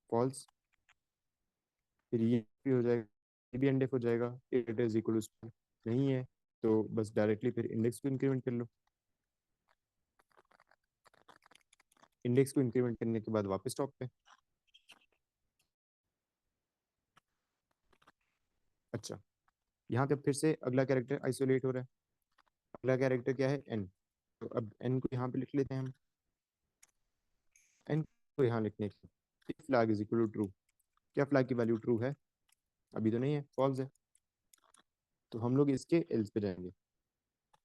फॉल्स, फिर ये भी हो जाएगा, ये भी एंड हो जाएगा, इट इज इक्वल टू नहीं है, तो बस डायरेक्टली फिर इंडेक्स को इंक्रीमेंट कर लो। इंडेक्स को इंक्रीमेंट करने के बाद वापस टॉप पे। अच्छा, यहाँ पे फिर से अगला कैरेक्टर आइसोलेट हो रहा है। अगला कैरेक्टर क्या है, एन। तो अब एन को यहाँ पे लिख लेते हैं हम। एन को यहाँ लिखने के flag is equal to true. क्या फ्लैग की वैल्यू ट्रू है? अभी तो नहीं है, फॉल्स है। तो हम लोग इसके एल्स पे जाएंगे।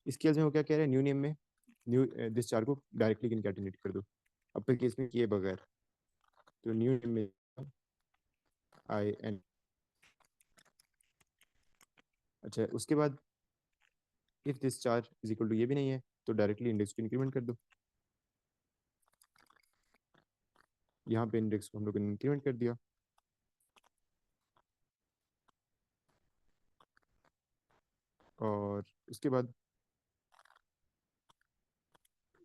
इसके एल्स में वो क्या कह रहे हैं, न्यू नेम में न्यू दिस चार को डायरेक्टली इनकैटिनेट कर दो, अपर केस में किए बगैर। तो न्यू नेम में आई एन। अच्छा, उसके बाद if this char is equal to ये भी नहीं है, तो डायरेक्टली इंडेक्स को इंक्रीमेंट कर दो। यहाँ पे इंडेक्स को हम लोग ने इंक्रीमेंट कर दिया। और उसके बाद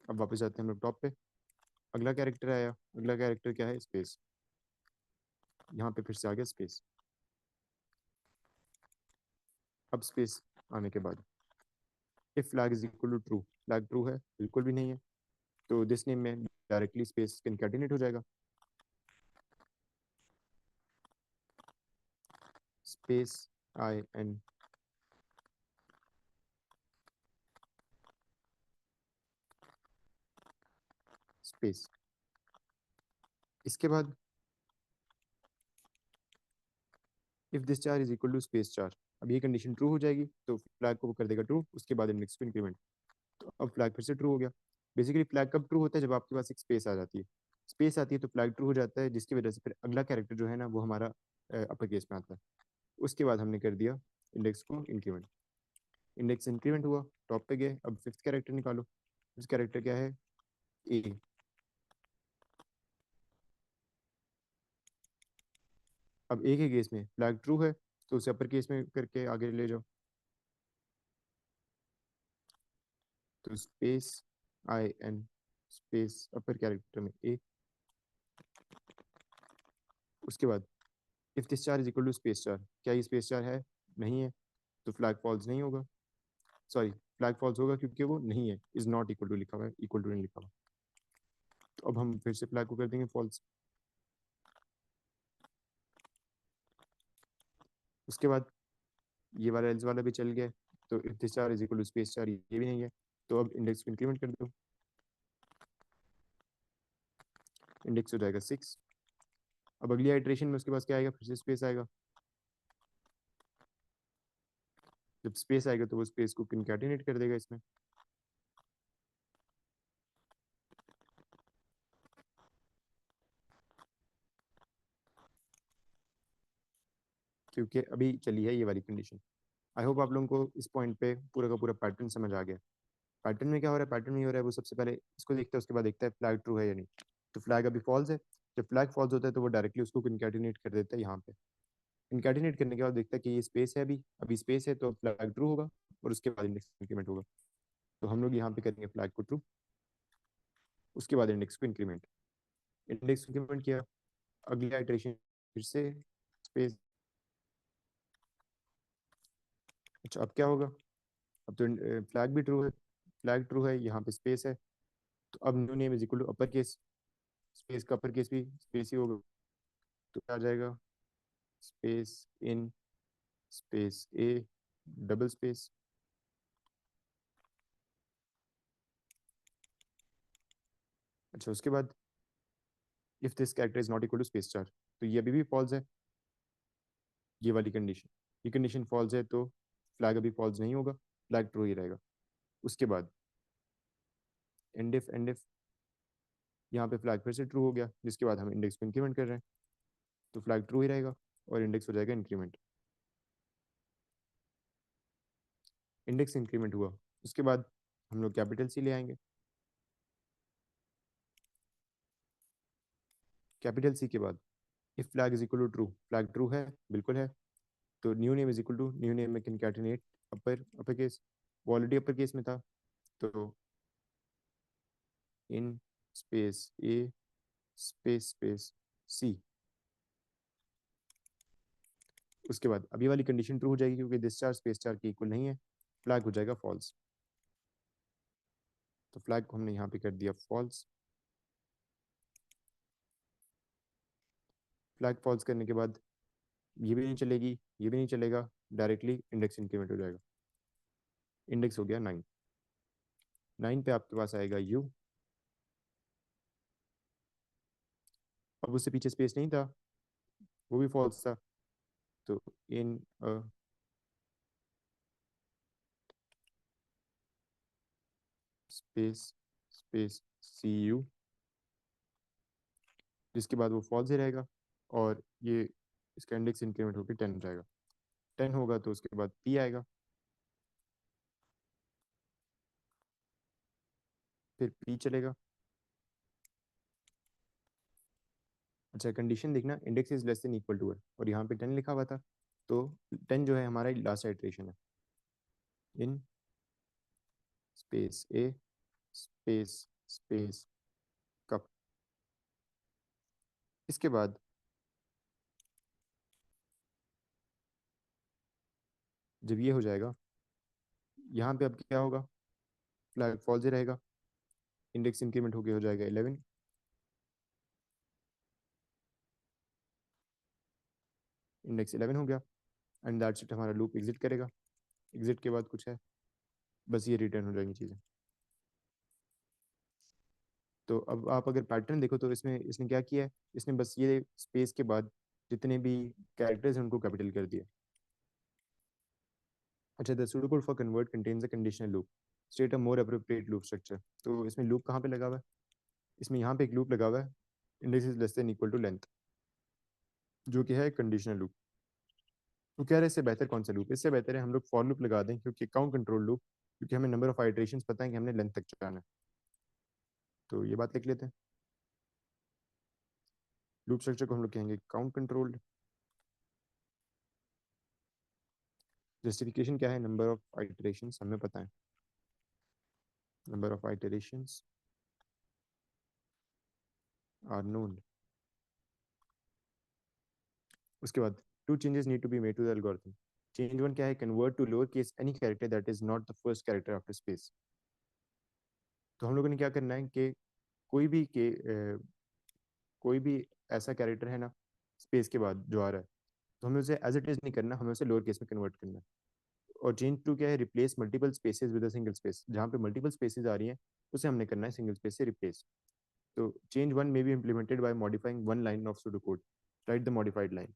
अब वापस आते हैं हम लोग टॉप पे। अगला कैरेक्टर आया, अगला कैरेक्टर क्या है, स्पेस। यहाँ पे फिर से आ गया स्पेस। अब स्पेस आने के बाद if flag is equal to true, flag true है, बिल्कुल भी नहीं है, तो दिस नेम में डायरेक्टली स्पेस कंकैटिनेट हो जाएगा। Space I N space. इसके बाद if this char is equal to space char, अब ये कंडीशन ट्रू हो जाएगी, तो फ्लैग को वो कर देगा ट्रू, उसके बाद इंडेक्स को इंक्रीमेंट। तो अब फ्लैग फिर से ट्रू हो गया। बेसिकली फ्लैग कब ट्रू होता है, जब आपके पास एक स्पेस आ जाती है। स्पेस आती है तो फ्लैग ट्रू हो जाता है, जिसकी वजह से फिर अगला कैरेक्टर जो है ना, वो हमारा अपर केस में आता है। उसके बाद हमने कर दिया इंडेक्स को इंक्रीमेंट। इंडेक्स इंक्रीमेंट हुआ, टॉप पे गए, अब फिफ्थ कैरेक्टर निकालो। फिफ्थ कैरेक्टर क्या है, ए। अब ए के केस में फ्लैग ट्रू है, तो उसे अपर केस में करके आगे ले जाओ। तो space I N space upper character में ए। उसके बाद if this char is equal to space char, क्या ये स्पेस चार है? नहीं है, तो फ्लैग फॉल्स नहीं होगा। सॉरी, फ्लैग फॉल्स होगा क्योंकि वो नहीं है, इज नॉट इक्वल टू लिखा हुआ है, इक्वल टू नहीं लिखा हुआ। तो अब हम फिर से फ्लैग को कर देंगे फॉल्स। उसके बाद ये वाला एल्स वाला भी चल गया, तो if this char is equal to space char, ये भी नहीं है, तो अब इंडेक्स को इंक्रीमेंट कर दो। इंडेक्स हो जाएगा सिक्स। अब अगली आइट्रेशन में उसके पास क्या आएगा, फिर से स्पेस आएगा। जब स्पेस आएगा तो वो स्पेस को कंकैटिनेट कर देगा इसमें। क्योंकि अभी चली है ये वाली कंडीशन। आई होप आप लोगों को इस पॉइंट पे पूरा का पूरा पैटर्न समझ आ गया। पैटर्न में क्या हो रहा है, पैटर्न में ये हो रहा है, वो सबसे पहले इसको देखता है, उसके बाद देखता है फ्लैग ट्रू है या नहीं। तो फ्लैग अभी फॉल्स है। जब फ्लैग फॉल्स होता है तो वो डायरेक्टली उसको कंकैटिनेट कर देता है यहाँ पे। कंकैटिनेट करने के बाद देखता है कि ये स्पेस है, अभी अभी स्पेस है, तो फ्लैग ट्रू होगा, और उसके बाद इंडेक्स इंक्रीमेंट होगा। तो हम लोग यहाँ पे करेंगे फ्लैग को ट्रू, उसके बाद इंडेक्स को इंक्रीमेंट। इंडेक्स इंक्रीमेंट किया, अगली आइट्रेशन फिर से स्पेस। अच्छा, अब क्या होगा, अब तो फ्लैग भी ट्रू है, फ्लैग ट्रू है, यहाँ पे स्पेस है, तो अब new name is equal to upper case. Space का अपर केस भी स्पेस ही होगा, तो क्या आ जाएगा, space in space A double space. अच्छा, उसके बाद if this character is not equal to space char, तो ये अभी भी फॉल्स है, ये वाली कंडीशन। ये कंडीशन फॉल्स है, तो फ्लैग अभी फॉल्स नहीं होगा। फ्लैग ट्रू ही रहेगा। उसके बाद एंड इफ यहाँ पे फ्लैग फिर से ट्रू हो गया, जिसके बाद हम इंडेक्स को इंक्रीमेंट कर रहे हैं, तो फ्लैग ट्रू ही रहेगा और इंडेक्स हो जाएगा इंक्रीमेंट। इंडेक्स इंक्रीमेंट हुआ, उसके बाद हम लोग कैपिटल सी ले आएंगे। कैपिटल सी के बाद if flag is equal to true, flag true है, बिल्कुल है, तो new name is equal to new name में कंकैटिनेट अपर केस, वो ऑलरेडी अपर केस में था, तो in space A space space C. उसके बाद अभी वाली कंडीशन ट्रू हो जाएगी क्योंकि दिस चार स्पेस चार के इक्वल नहीं है, फ्लैग हो जाएगा फॉल्स। तो फ्लैग को हमने यहाँ पे कर दिया फॉल्स। फ्लैग फॉल्स करने के बाद ये भी नहीं चलेगी, ये भी नहीं चलेगा, डायरेक्टली इंडेक्स इंक्रीमेंट हो जाएगा। इंडेक्स हो गया 9। 9 पे आपके पास आएगा यू, अब उससे पीछे स्पेस नहीं था, वो भी फॉल्स था, तो in space space C U, जिसके बाद वो फॉल्स ही रहेगा और ये इसका इंडेक्स इंक्रीमेंट होकर 10 हो जाएगा। 10 होगा तो उसके बाद पी आएगा, फिर पी चलेगा। अच्छा कंडीशन देखना, index is less than equal to है और यहाँ पे 10 लिखा हुआ था, तो 10 जो है हमारा लास्ट आइट्रेशन है, इन space A space space cup. इसके बाद जब ये हो जाएगा, यहाँ पे अब क्या होगा, फ्लैग फॉल्स ही रहेगा, इंडेक्स इंक्रीमेंट होके हो जाएगा 11। इंडेक्स 11 हो गया एंड दैट्स इट, हमारा लूप एग्जिट करेगा। एग्जिट के बाद कुछ है, बस ये रिटर्न हो जाएंगी चीज़ें। तो अब आप अगर पैटर्न देखो तो इसमें इसने क्या किया है, इसने बस ये स्पेस के बाद जितने भी कैरेक्टर्स हैं उनको कैपिटल कर दिया। अच्छा the pseudocode for convert contains a conditional loop, state a more appropriate loop structure। तो इसमें लूप कहाँ पे लगा हुआ है, इसमें यहाँ पे एक लूप लगा हुआ है, index is less than equal to length, जो कि है कंडीशनल लूप। तो कह रहे हैं इससे बेहतर कौन सा लूप, इससे बेहतर है हम लोग फॉर लूप लगा दें, क्योंकि काउंट कंट्रोल लूप, क्योंकि हमें नंबर ऑफ आइटरेशंस पता है कि हमने लेंथ तक चलाना है। तो ये बात लिख लेते हैं, लूप स्ट्रक्चर को हम लोग कहेंगे काउंट कंट्रोल्ड। जस्टिफिकेशन क्या है, नंबर ऑफ आइटरेशंस हमें पता है, number of iterations are known. उसके बाद two changes need to be made to the algorithm. Change one क्या है, convert to lower case any character that is not the first character after space. तो हम लोगों ने क्या करना है कि कोई भी कोई भी ऐसा कैरेक्टर है ना स्पेस के बाद जो आ रहा है, तो हमें उसे एज इट इज नहीं करना, हमें उसे लोअर केस में कन्वर्ट करना है। और चेंज टू क्या है, replace multiple spaces with a single space, जहाँ पे मल्टीपल स्पेसेस आ रही हैं उसे हमने करना है सिंगल स्पेस से रिप्लेस। तो change one may be implemented by modifying one line of pseudocode, write the modified line.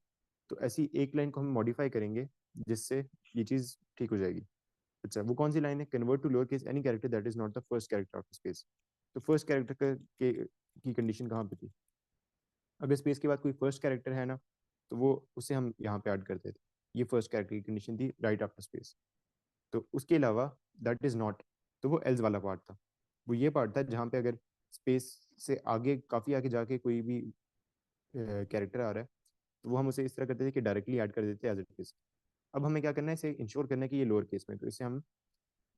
तो ऐसी एक लाइन को हम मॉडिफाई करेंगे जिससे ये चीज़ ठीक हो जाएगी। अच्छा वो कौन सी लाइन है, convert to lower case any character that is not the first character of space. तो फर्स्ट कैरेक्टर की कंडीशन कहाँ पे थी, अगर स्पेस के बाद कोई फर्स्ट कैरेक्टर है ना, तो वो उसे हम यहाँ पे ऐड करते थे। ये फर्स्ट कैरेक्टर की कंडीशन थी राइट आफ्टर स्पेस। तो उसके अलावा दैट इज नॉट, तो वो एल्स वाला पार्ट था। वो ये पार्ट था जहाँ पे अगर स्पेस से आगे काफ़ी आगे जाके कोई भी कैरेक्टर आ रहा है, तो वो हम उसे इस तरह करते थे कि डायरेक्टली ऐड कर देते एज इट इज। अब हमें क्या करना है, इसे इंश्योर करना है कि ये लोअर केस में, तो इसे हम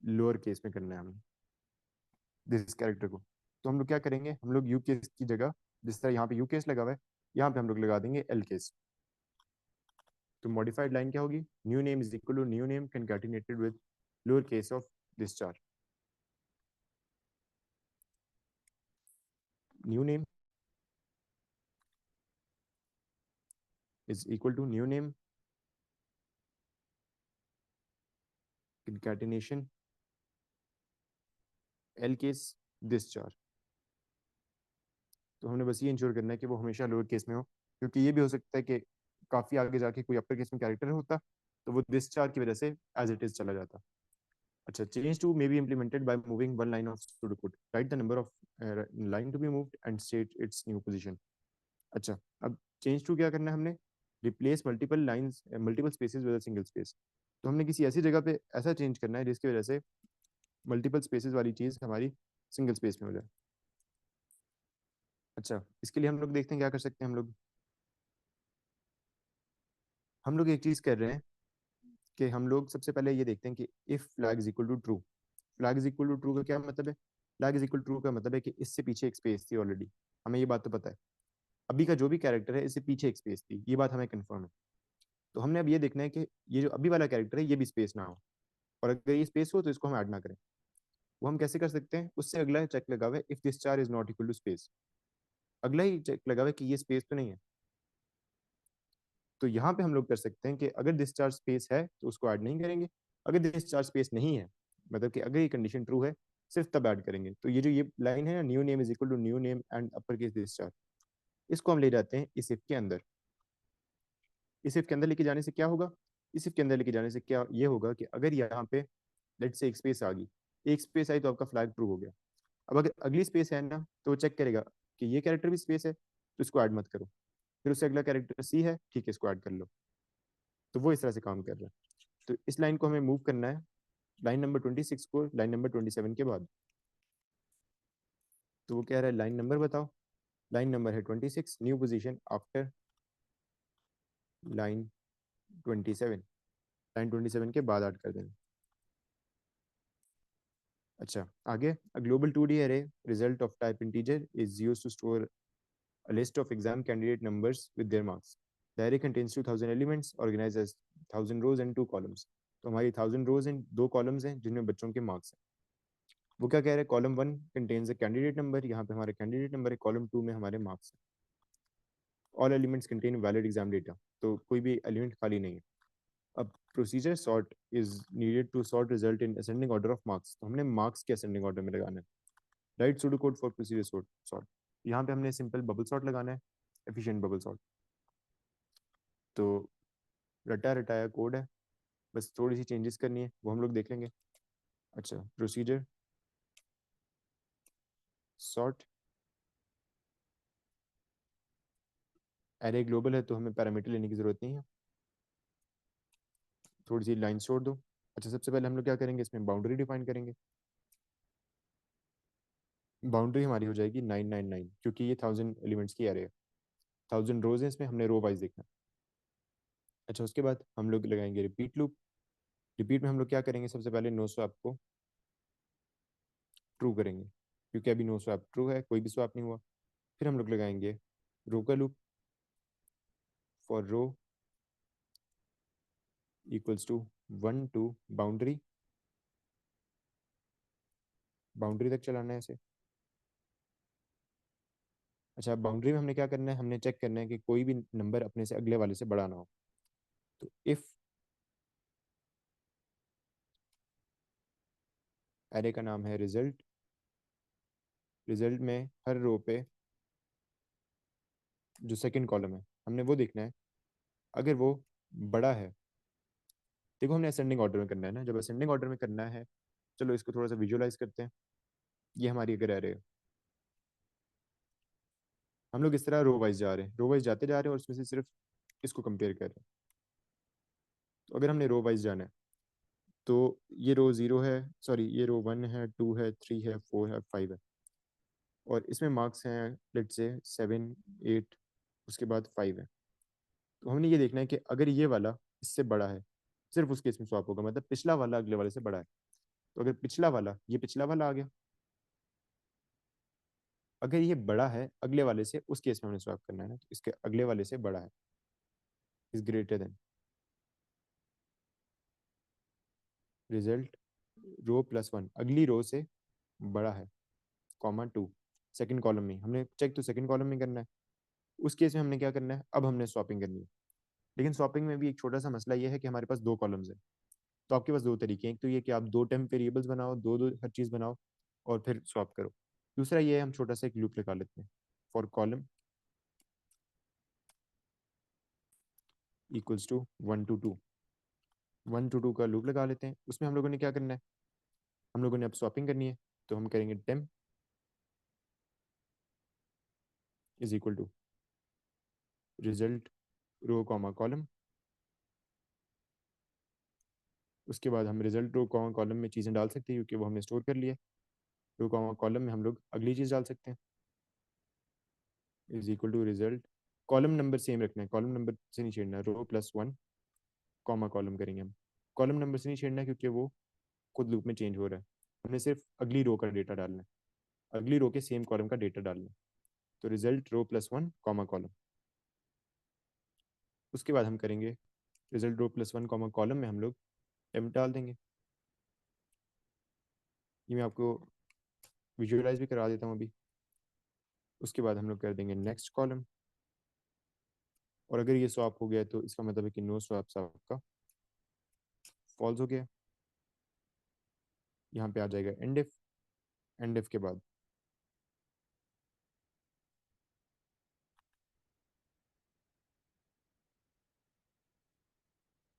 लोअर केस में करना है हमें दिस कैरेक्टर को। तो हम लोग क्या करेंगे, हम लोग यू केस की जगह, जिस तरह यहाँ पे यू केस लगा हुआ है, यहाँ पे हम लोग लगा देंगे एल केस। तो मॉडिफाइड लाइन क्या होगी, new name is equal to new name concatenated with lower case of this char. New name is equal to new name concatenation l case this char। तो हमने बस ये इंश्योर करना है कि वो हमेशा लोअर केस में हो, क्योंकि ये भी हो सकता है कि काफी आगे जाके कोई अपर केस में कैरेक्टर होता, तो वो दिस चार की वजह से एज इट इज चला जाता। अच्छा, change two may be implemented by moving one line of pseudo code, write the number of line to be moved and state its new position. अच्छा, अब चेंज टू क्या करना है हमने, replace multiple lines multiple spaces with a single space. तो हमने किसी ऐसी जगह पे ऐसा चेंज करना है जिसकी वजह से मल्टीपल स्पेसेस वाली चीज़ हमारी सिंगल स्पेस में हो जाए। अच्छा, इसके लिए हम लोग देखते हैं क्या कर सकते हैं। हम लोग एक चीज़ कर रहे हैं कि हम लोग सबसे पहले ये देखते हैं कि if flag is equal to true. Flag is equal to true का क्या मतलब है? Flag is equal to true का मतलब है कि इससे पीछे एक स्पेस थी ऑलरेडी, हमें ये बात तो पता है। अभी का जो भी कैरेक्टर है इससे पीछे एक स्पेस थी, ये बात हमें कंफर्म है। तो हमने अब ये देखना है कि ये जो अभी वाला कैरेक्टर है ये भी स्पेस ना हो, और अगर ये स्पेस हो तो इसको हम ऐड ना करें। वो हम कैसे कर सकते हैं? उससे अगला चेक लगा हुआ है if this char is not equal to space. अगला ही चेक लगा हुआ है कि ये स्पेस तो नहीं है। तो यहाँ पे हम लोग कर सकते हैं कि अगर डिस्चार्ज स्पेस है तो उसको ऐड नहीं करेंगे, अगर डिस्चार्ज स्पेस नहीं है, मतलब कि अगर ये कंडीशन ट्रू है, सिर्फ तब ऐड करेंगे। तो ये जो ये लाइन है ना, new name is equal to new name and upper case discharge, इसको हम ले जाते हैं इस इफ के अंदर। इस इफ के अंदर लेके जाने से क्या होगा? इस इफ के अंदर लेके जाने से क्या ये होगा कि अगर यहाँ पे लेट से एक स्पेस आ गई, एक स्पेस आई तो आपका फ्लैग ट्रू हो गया। अब अगर अगली स्पेस है ना तो वो चेक करेगा कि ये कैरेक्टर भी स्पेस है तो इसको ऐड मत करो। फिर उससे अगला कैरेक्टर सी है, ठीक है इसको ऐड कर लो। तो वो इस तरह से काम कर रहा है। तो इस लाइन को हमें मूव करना है लाइन नंबर 26 को लाइन नंबर 27 के बाद। तो वो कह रहा है लाइन नंबर बताओ। लाइन नंबर है 26, new position after line 27। Line 27 के बाद ऐड कर देना। अच्छा, आगे a global 2D array result of type integer is used to store a list of exam candidate numbers with their marks. The array contains 2000 elements organized as 1000 rows and 2 columns. तो हमारी 1000 rows and 2 columns हैं जिनमें बच्चों के marks हैं। वो क्या कह रहे हैं? Column 1 contains a candidate number, यहाँ पे हमारे कैंडिडेट नंबर है। कॉलम 2 में हमारे मार्क्स हैं। All elements contain valid exam data, तो कोई भी एलिमेंट खाली नहीं है। अब procedure sort is needed to sort result in ascending order of marks, तो हमने मार्क्स के असेंडिंग ऑर्डर में लगाना है। Write pseudo code for procedure sort. यहाँ पे हमने सिंपल बबल सॉर्ट लगाना है, एफिशिएंट बबल सॉर्ट। तो रटा रटाया कोड है, बस थोड़ी सी चेंजेस करनी है, वो हम लोग देख लेंगे। अच्छा, प्रोसीजर सॉर्ट, एरे ग्लोबल है तो हमें पैरामीटर लेने की जरूरत नहीं है। थोड़ी सी लाइन छोड़ दो। अच्छा, सबसे पहले हम लोग क्या करेंगे, इसमें बाउंड्री डिफाइन करेंगे। बाउंड्री हमारी हो जाएगी 999, क्योंकि ये 1000 एलिमेंट्स की एरे है। 1000 रोज है, इसमें हमने रो वाइज देखना। अच्छा, उसके बाद हम लोग लगाएंगे रिपीट लूप। रिपीट में हम लोग क्या करेंगे, सबसे पहले नो स्वैप को ट्रू करेंगे, क्योंकि अभी नो स्वैप ट्रू है, कोई भी स्वैप नहीं हुआ। फिर हम लोग लगाएंगे रो का loop, for row equals to 1 to boundary. Boundary तक चलाना है इसे। अच्छा, बाउंड्री में हमने क्या करना है, हमने चेक करना है कि कोई भी नंबर अपने से अगले वाले से बड़ा ना हो। तो इफ एरे का नाम है रिजल्ट, रिजल्ट में हर रो पे जो सेकंड कॉलम है हमने वो देखना है, अगर वो बड़ा है। देखो, हमने असेंडिंग ऑर्डर में करना है ना, जब असेंडिंग ऑर्डर में करना है, चलो इसको थोड़ा सा विजुअलाइज करते हैं। ये हमारी अगर एरे है, हम लोग इस तरह रो वाइज जा रहे हैं, रो वाइज जाते जा रहे हैं, और उसमें से सिर्फ इसको कंपेयर कर रहे हैं। तो अगर हमने रो वाइज जाना है तो ये रो 0 है, सॉरी ये रो 1 है, 2 है, 3 है, 4 है, 5 है, और इसमें मार्क्स हैं लेट से 7, 8, उसके बाद 5 है। तो हमने ये देखना है कि अगर ये वाला इससे बड़ा है, सिर्फ उस केस में स्वैप होगा, मतलब पिछला वाला अगले वाले से बड़ा है। तो अगर पिछला वाला, ये पिछला वाला आ गया, अगर ये बड़ा है अगले वाले से, उस केस में हमने स्वैप करना है ना, तो इसके अगले वाले से बड़ा है, is greater than result row plus 1, अगली रो से बड़ा है, कॉमा 2। सेकंड कॉलम में हमने चेक तो सेकंड कॉलम में करना है। उस केस में हमने क्या करना है, अब हमने स्वैपिंग करनी है। लेकिन स्वैपिंग में भी एक छोटा सा मसला ये है कि हमारे पास दो कॉलम्स है। तो आपके पास दो तरीके हैं, एक तो ये कि आप दो टेम्प वेरिएबल्स बनाओ, दो दो हर चीज़ बनाओ और फिर स्वैप करो। दूसरा ये है, हम छोटा सा एक लूप लगा लेते हैं, for column equals to 1 to 2। 1 to 2 का लूप लगा लेते हैं। उसमें हम लोगों ने क्या करना है, हम लोगों ने अब स्वैपिंग करनी है, तो हम करेंगे temp is equal to result row comma column. उसके बाद हम रिजल्ट रो कॉमा कॉलम में चीज़ें डाल सकते हैं क्योंकि वो हमने स्टोर कर लिया। रो कॉमा कॉलम में हम लोग अगली चीज़ डाल सकते हैं, is equal to result. Column number same रखना है, कॉलम नंबर से नहीं छेड़ना, row plus one comma column करेंगे हम। कॉलम नंबर से नहीं छेड़ना है क्योंकि वो खुद लूप में चेंज हो रहा है, हमने सिर्फ अगली रो का डेटा डालना है, अगली रो के सेम कॉलम का डेटा डालना है। तो result row plus one comma column. उसके बाद हम करेंगे result row plus one comma column में हम लोग टेम्प डाल देंगे। ये मैं आपको विजुअलाइज भी करा देता हूँ अभी। उसके बाद हम लोग कर देंगे नेक्स्ट कॉलम, और अगर ये स्वैप हो गया तो इसका मतलब है कि नो स्वैप्स आपका फॉल्स हो गया। यहाँ पे आ जाएगा एंड इफ। एंड इफ के बाद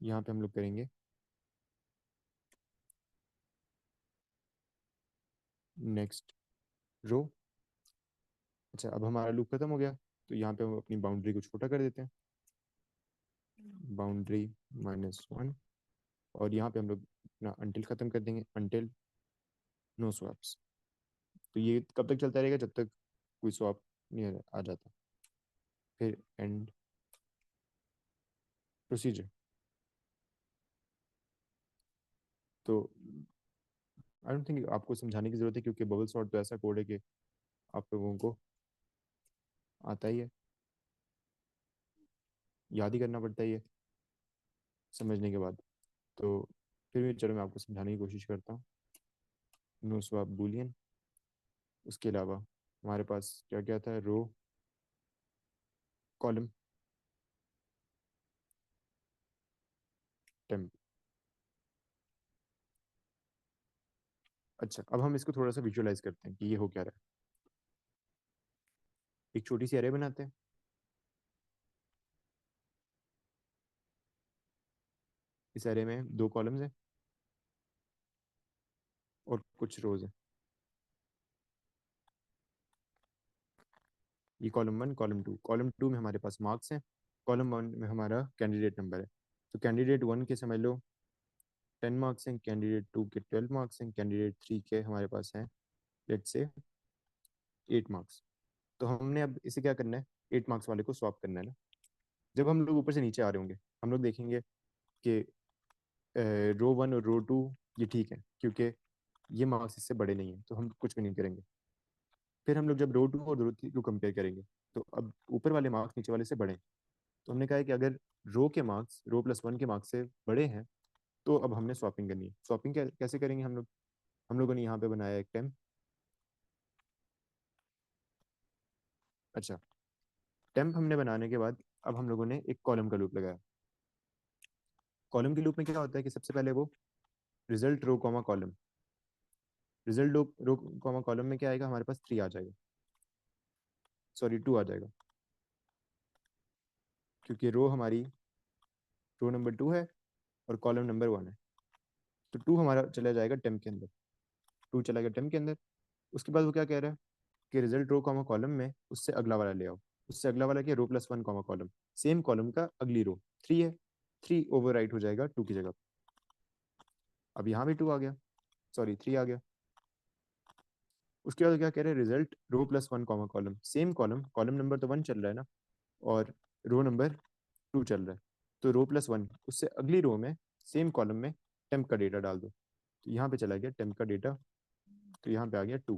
यहाँ पे हम लोग करेंगे नेक्स्ट रो। अच्छा, अब हमारा लूप खत्म हो गया, तो यहाँ पे हम अपनी बाउंड्री को छोटा कर देते हैं, बाउंड्री -1, और यहाँ पे हम लोग अपना अंटिल ख़त्म कर देंगे, अंटिल नो स्वैप्स। तो ये कब तक चलता रहेगा, जब तक कोई स्वैप नहीं आ जाता। फिर एंड प्रोसीजर। तो आई डोंट थिंक आपको समझाने की ज़रूरत है क्योंकि बबल सॉर्ट तो ऐसा कोड है कि आप लोगों को आता ही है, याद ही करना पड़ता ही है समझने के बाद। तो फिर भी चलो मैं आपको समझाने की कोशिश करता हूँ। नो स्वैप बूलियन, उसके अलावा हमारे पास क्या क्या था, रो कॉलम टेम्प। अच्छा, अब हम इसको थोड़ा सा विजुअलाइज करते हैं कि ये हो क्या रहा है। एक छोटी सी अरे बनाते हैं, इस अरे में दो कॉलम्स हैं और कुछ रोज हैं। ये column one column to, column to में हमारे पास मार्क्स हैं, कॉलम वन में हमारा कैंडिडेट नंबर है। तो कैंडिडेट वन के समझ लो 10 मार्क्स हैं, कैंडिडेट टू के 12 मार्क्स हैं, कैंडिडेट थ्री के हमारे पास हैं लेट्स से 8 मार्क्स। तो हमने अब इसे क्या करना है, 8 मार्क्स वाले को स्वैप करना है ना। जब हम लोग ऊपर से नीचे आ रहे होंगे, हम लोग देखेंगे कि रो वन और रो टू ये ठीक है क्योंकि ये मार्क्स इससे बड़े नहीं हैं, तो हम कुछ भी नहीं करेंगे। फिर हम लोग जब रो टू और रो थ्री को कंपेयर करेंगे, तो अब ऊपर वाले मार्क्स नीचे वाले से बड़े हैं। तो हमने कहा है कि अगर रो के मार्क्स रो प्लस वन के मार्क्स से बड़े हैं, तो अब हमने स्वैपिंग करनी है। स्वैपिंग कैसे करेंगे हम लोग, हम लोगों ने यहाँ पे बनाया एक टेम्प। अच्छा, टेम्प हमने बनाने के बाद अब हम लोगों ने एक कॉलम का लूप लगाया। कॉलम के लूप में क्या होता है कि सबसे पहले वो result row comma column, result row comma column में क्या आएगा, हमारे पास 3 आ जाएगा, सॉरी 2 आ जाएगा, क्योंकि रो हमारी रो नंबर 2 है और कॉलम नंबर 1 है। तो 2 हमारा चला जाएगा टेम्प के अंदर, 2 चला गया टेम्प के अंदर। उसके बाद वो क्या कह रहा है कि रिजल्ट रो कॉमा कॉलम में उससे अगला वाला ले आओ। उससे अगला वाला क्या, row plus one comma column, same column का अगली रो 3 है, 3 ओवर राइट हो जाएगा 2 की जगह। अब यहाँ भी 2 आ गया, सॉरी 3 आ गया। उसके बाद क्या कह रहे हैं, result row plus one comma column, same column, column number तो 1 चल रहा है ना, और रो नंबर 2 चल रहा है। तो रो प्लस वन उससे अगली रो में सेम कॉलम में टेम्प का डेटा डाल दो। तो यहाँ पे चला गया टेम्प का डेटा, तो यहाँ पे आ गया 2।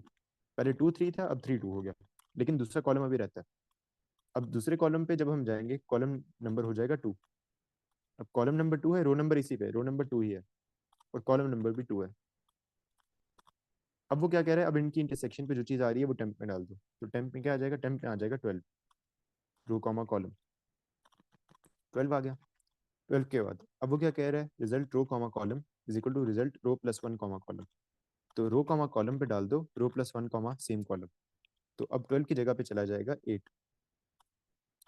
पहले 2 3 था, अब 3 2 हो गया, लेकिन दूसरा कॉलम अभी रहता है। अब दूसरे कॉलम पे जब हम जाएंगे, कॉलम नंबर हो जाएगा 2। अब कॉलम नंबर 2 है, रो नंबर इसी पे, रो नंबर 2 ही है, और कॉलम नंबर भी 2 है। अब वो क्या कह रहा है, अब इनकी इंटरसेक्शन पे जो चीज़ आ रही है वो टेम्प में डाल दो। तो टेम्प में क्या आ जाएगा, टेम्प में आ जाएगा 12, रो कॉमा कॉलम 12 आ गया। 12 के बाद अब वो क्या कह रहा है, result row comma column is equal to result row plus one comma column. तो रो कॉमा कॉलम पे डाल दो row plus one comma same column. तो अब 12 की जगह पे चला जाएगा 8,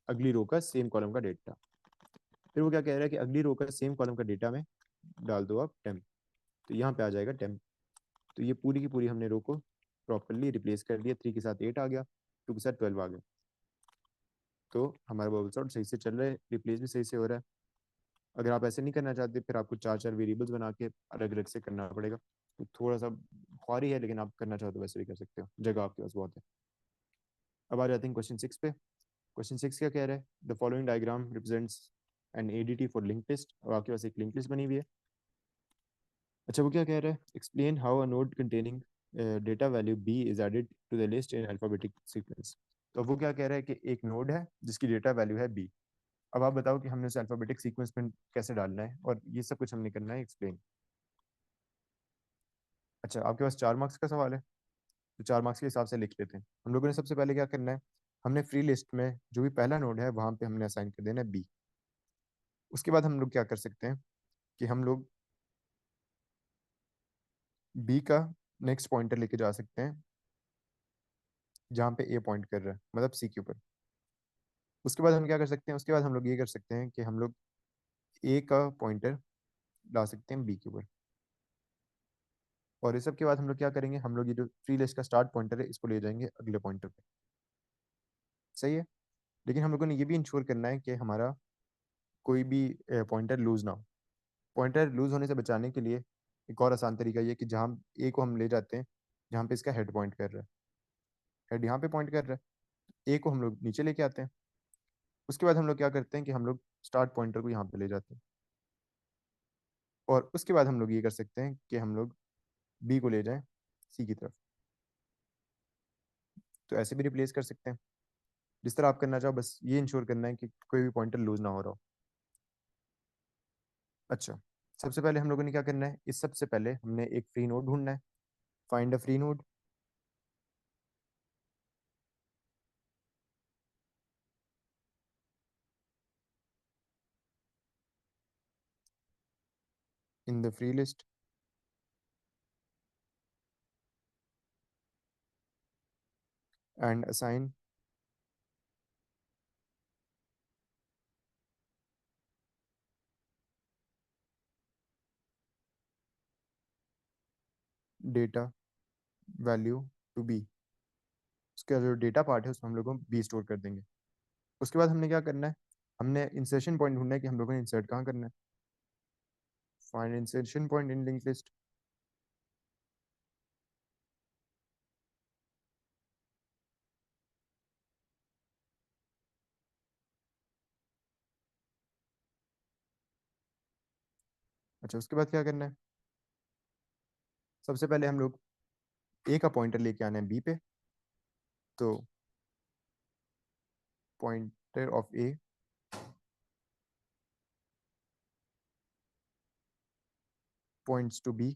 अगली रो का सेम कॉलम का डेटा। फिर वो क्या कह रहा है कि अगली रो का सेम कॉलम का डेटा में डाल दो आप टेम्प। तो यहाँ पे आ जाएगा टेम्प तो ये पूरी की पूरी हमने रो को प्रॉपरली रिप्लेस कर दिया। 3 के साथ 8 आ गया, 2 के साथ 12 आ गया। तो हमारा बबल सॉर्ट सही से चल रहा है, रिप्लेस भी सही से हो रहा है। अगर आप ऐसे नहीं करना चाहते, फिर आपको 4 वेरिएबल्स बना के अलग अलग से करना पड़ेगा, तो थोड़ा सा ख्वारी है, लेकिन आप करना चाहो तो वैसे भी कर सकते हो, जगह आपके पास बहुत है। अब आ जाते हैं क्वेश्चन 6 पे। क्वेश्चन 6 क्या कह रहा है? The following diagram represents an ADT for link list. और आपके पास एक लिंक लिस्ट बनी हुई है। अच्छा, वो क्या कह रहा है? Explain how a node containing data value B is added to the list in alphabetic sequence. तो वो क्या कह रहा है कि एक नोड है जिसकी डेटा वैल्यू है बी। अब आप बताओ कि हमने उसे अल्फाबेटिक सीक्वेंस में कैसे डालना है, और ये सब कुछ हमने करना है एक्सप्लेन। अच्छा, आपके पास 4 मार्क्स का सवाल है, तो 4 मार्क्स के हिसाब से लिख लेते हैं। हम लोगों ने सबसे पहले क्या करना है, हमने फ्री लिस्ट में जो भी पहला नोड है वहां पे हमने असाइन कर देना है बी। उसके बाद हम लोग क्या कर सकते हैं कि हम लोग बी का नेक्स्ट पॉइंटर लेके जा सकते हैं जहाँ पे ए पॉइंट कर रहा है, मतलब सी के ऊपर। उसके बाद हम क्या कर सकते हैं, उसके बाद हम लोग ये कर सकते हैं कि हम लोग ए का पॉइंटर ला सकते हैं बी के ऊपर। और इस सब के बाद हम लोग क्या करेंगे, हम लोग ये जो फ्री लिस्ट का स्टार्ट पॉइंटर है इसको ले जाएंगे अगले पॉइंटर पे। सही है। लेकिन हम लोगों ने ये भी इंश्योर करना है कि हमारा कोई भी पॉइंटर लूज ना हो। पॉइंटर लूज होने से बचाने के लिए एक और आसान तरीका ये कि जहाँ ए को हम ले जाते हैं जहाँ पे इसका हेड पॉइंट कर रहा है, हेड यहाँ पे पॉइंट कर रहा है, ए को हम लोग नीचे लेके आते हैं। उसके बाद हम लोग क्या करते हैं कि हम लोग स्टार्ट पॉइंटर को यहाँ पे ले जाते हैं। और उसके बाद हम लोग ये कर सकते हैं कि हम लोग बी को ले जाएं सी की तरफ। तो ऐसे भी रिप्लेस कर सकते हैं, जिस तरह आप करना चाहो, बस ये इंश्योर करना है कि कोई भी पॉइंटर लूज ना हो रहा हो। अच्छा, सबसे पहले हम लोगों ने क्या करना है, इस सबसे पहले हमने एक फ्री नोड ढूंढना है। Find a free node. In the free list and assign data value to B. उसका जो डेटा पार्ट है उसमें हम लोगों को बी स्टोर कर देंगे। उसके बाद हमने क्या करना है, हमने इंसर्शन पॉइंट ढूंढना है कि हम लोगों ने इंसर्ट कहाँ करना है। Find insertion point in link list. अच्छा, उसके बाद क्या करना है, सबसे पहले हम लोग ए का पॉइंटर लेके आना है बी पे। तो pointer of A points to B.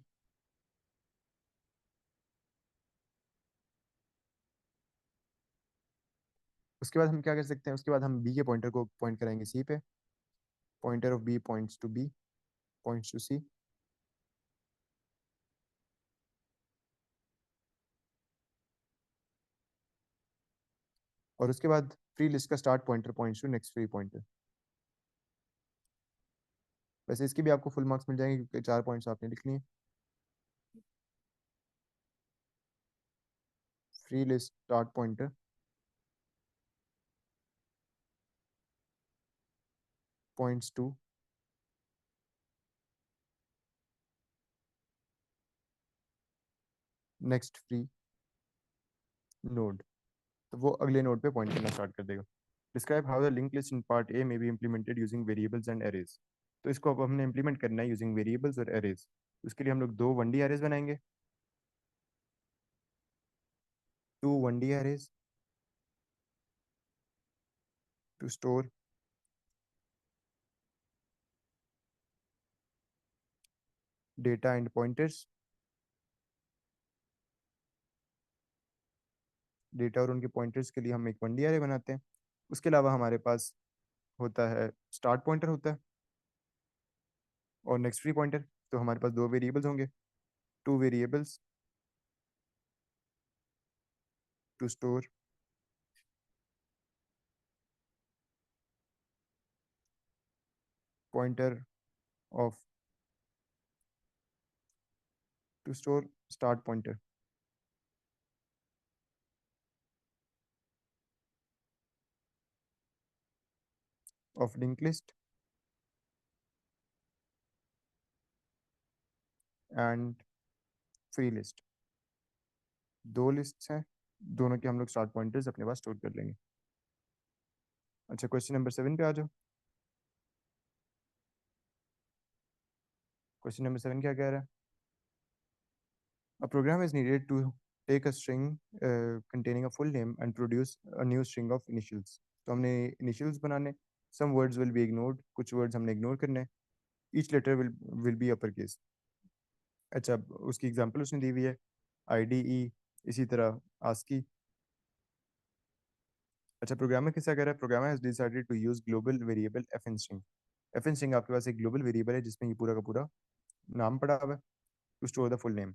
उसके बाद हम क्या कर सकते हैं, उसके बाद हम बी के पॉइंटर को पॉइंट कराएंगे सी पे। Pointer of B points to B points to C. और उसके बाद फ्री लिस्ट का start pointer points to next free pointer. वैसे इसकी भी आपको फुल मार्क्स मिल जाएंगे क्योंकि 4 पॉइंट्स आपने लिख लिए। Free list start pointer points to next free node. तो वो अगले नोड पे पॉइंट करना स्टार्ट कर देगा। Describe how the link list in part A may be implemented using variables and arrays. तो इसको अब हमने इम्प्लीमेंट करना है यूजिंग वेरिएबल्स और एरेज। उसके लिए हम लोग 2 1D एरेज बनाएंगे। 2 1D arrays to store data and pointers. Data और उनके पॉइंटर्स के लिए हम एक 1D एरे बनाते हैं। उसके अलावा हमारे पास होता है स्टार्ट पॉइंटर होता है और नेक्स्ट फ्री पॉइंटर। तो हमारे पास 2 वेरिएबल्स होंगे। 2 variables to store pointer of to store start pointer of link list and free list, दो लिस्ट हैं, दोनों के हम लोग स्टार्ट पॉइंटर्स अपने पास स्टोर कर लेंगे। अच्छा, क्वेश्चन नंबर 7 पे आ जाओ। क्वेश्चन नंबर 7 क्या कह रहा है? A program is needed to take a string containing a full name and produce a new string of initials. तो हमने initials बनाने, some words will be ignored, कुछ words हमने ignore करने, each letter will be uppercase। अच्छा, अब उसकी example उसने दी हुई है, IDE, इसी तरह ASCII। अच्छा, प्रोग्रामर किसका कह रहा है? Programmer has decided to use global variable FN string। FN string आपके पास एक ग्लोबल वेरिएबल है जिसमें ये पूरा का पूरा नाम पड़ा हुआ है, to store the full name.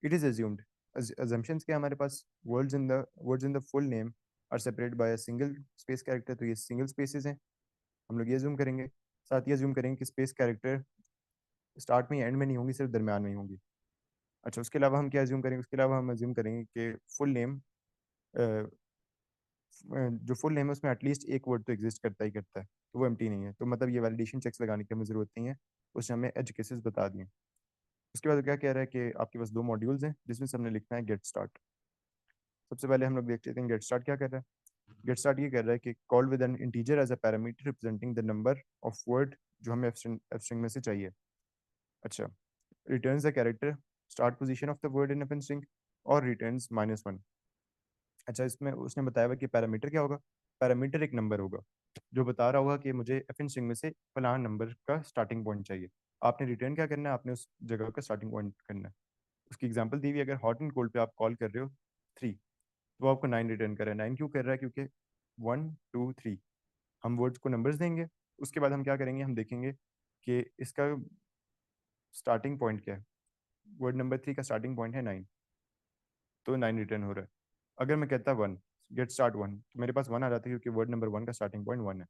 It is assumed, assumptions क्या है हमारे पास? Words in the full name are separated by a single space character, तो ये single spaces हैं, हम लोग ये assume करेंगे। साथ ही assume करेंगे कि space character स्टार्ट में एंड में नहीं होंगी, सिर्फ दरमियान में ही होंगी। अच्छा, उसके अलावा हम क्या assume करेंगे? उसके अलावा हम assume करेंगे कि फुल नेम, जो फुल नेम है उसमें एटलीस्ट एक वर्ड तो एग्जिस्ट करता ही करता है, तो वो एम्प्टी नहीं है। तो मतलब ये वैलिडेशन चेक्स लगाने की हमें ज़रूरत नहीं है, उसने हमें एज केसेस बता दिए। उसके बाद क्या कह रहा है कि आपके पास दो मॉड्यूल्स हैं जिसमें से हमने लिखना है गेट स्टार्ट। सबसे पहले हम लोग देखते हैं गेट स्टार्ट क्या कर रहा है। गेट स्टार्ट ये कर रहा है कि call with an integer as a parameter representing the number of word जो हमें एफ स्ट्रिंग में से चाहिए। अच्छा, returns the character start position of the word in F string और रिटर्न्स -1। अच्छा, इसमें उसने बताया हुआ कि पैरामीटर क्या होगा? पैरामीटर एक नंबर होगा जो बता रहा होगा कि मुझे एफ स्ट्रिंग में से फलान नंबर का स्टार्टिंग पॉइंट चाहिए। आपने रिटर्न क्या करना है? आपने उस जगह का स्टार्टिंग पॉइंट करना है। उसकी एग्जांपल दी हुई है, अगर हॉट एंड कोल्ड पे आप कॉल कर रहे हो 3, तो वो आपको 9 रिटर्न कर रहा है। 9 क्यों कर रहा है? क्योंकि 1 2 3 हम वर्ड्स को नंबर्स देंगे, उसके बाद हम क्या करेंगे, हम देखेंगे कि इसका स्टार्टिंग पॉइंट क्या है। वर्ड नंबर 3 का स्टार्टिंग पॉइंट है 9, तो 9 रिटर्न हो रहा है। अगर मैं कहता 1, गेट स्टार्ट 1, तो मेरे पास 1 आ जाता है क्योंकि वर्ड नंबर 1 का स्टार्टिंग पॉइंट 1 है।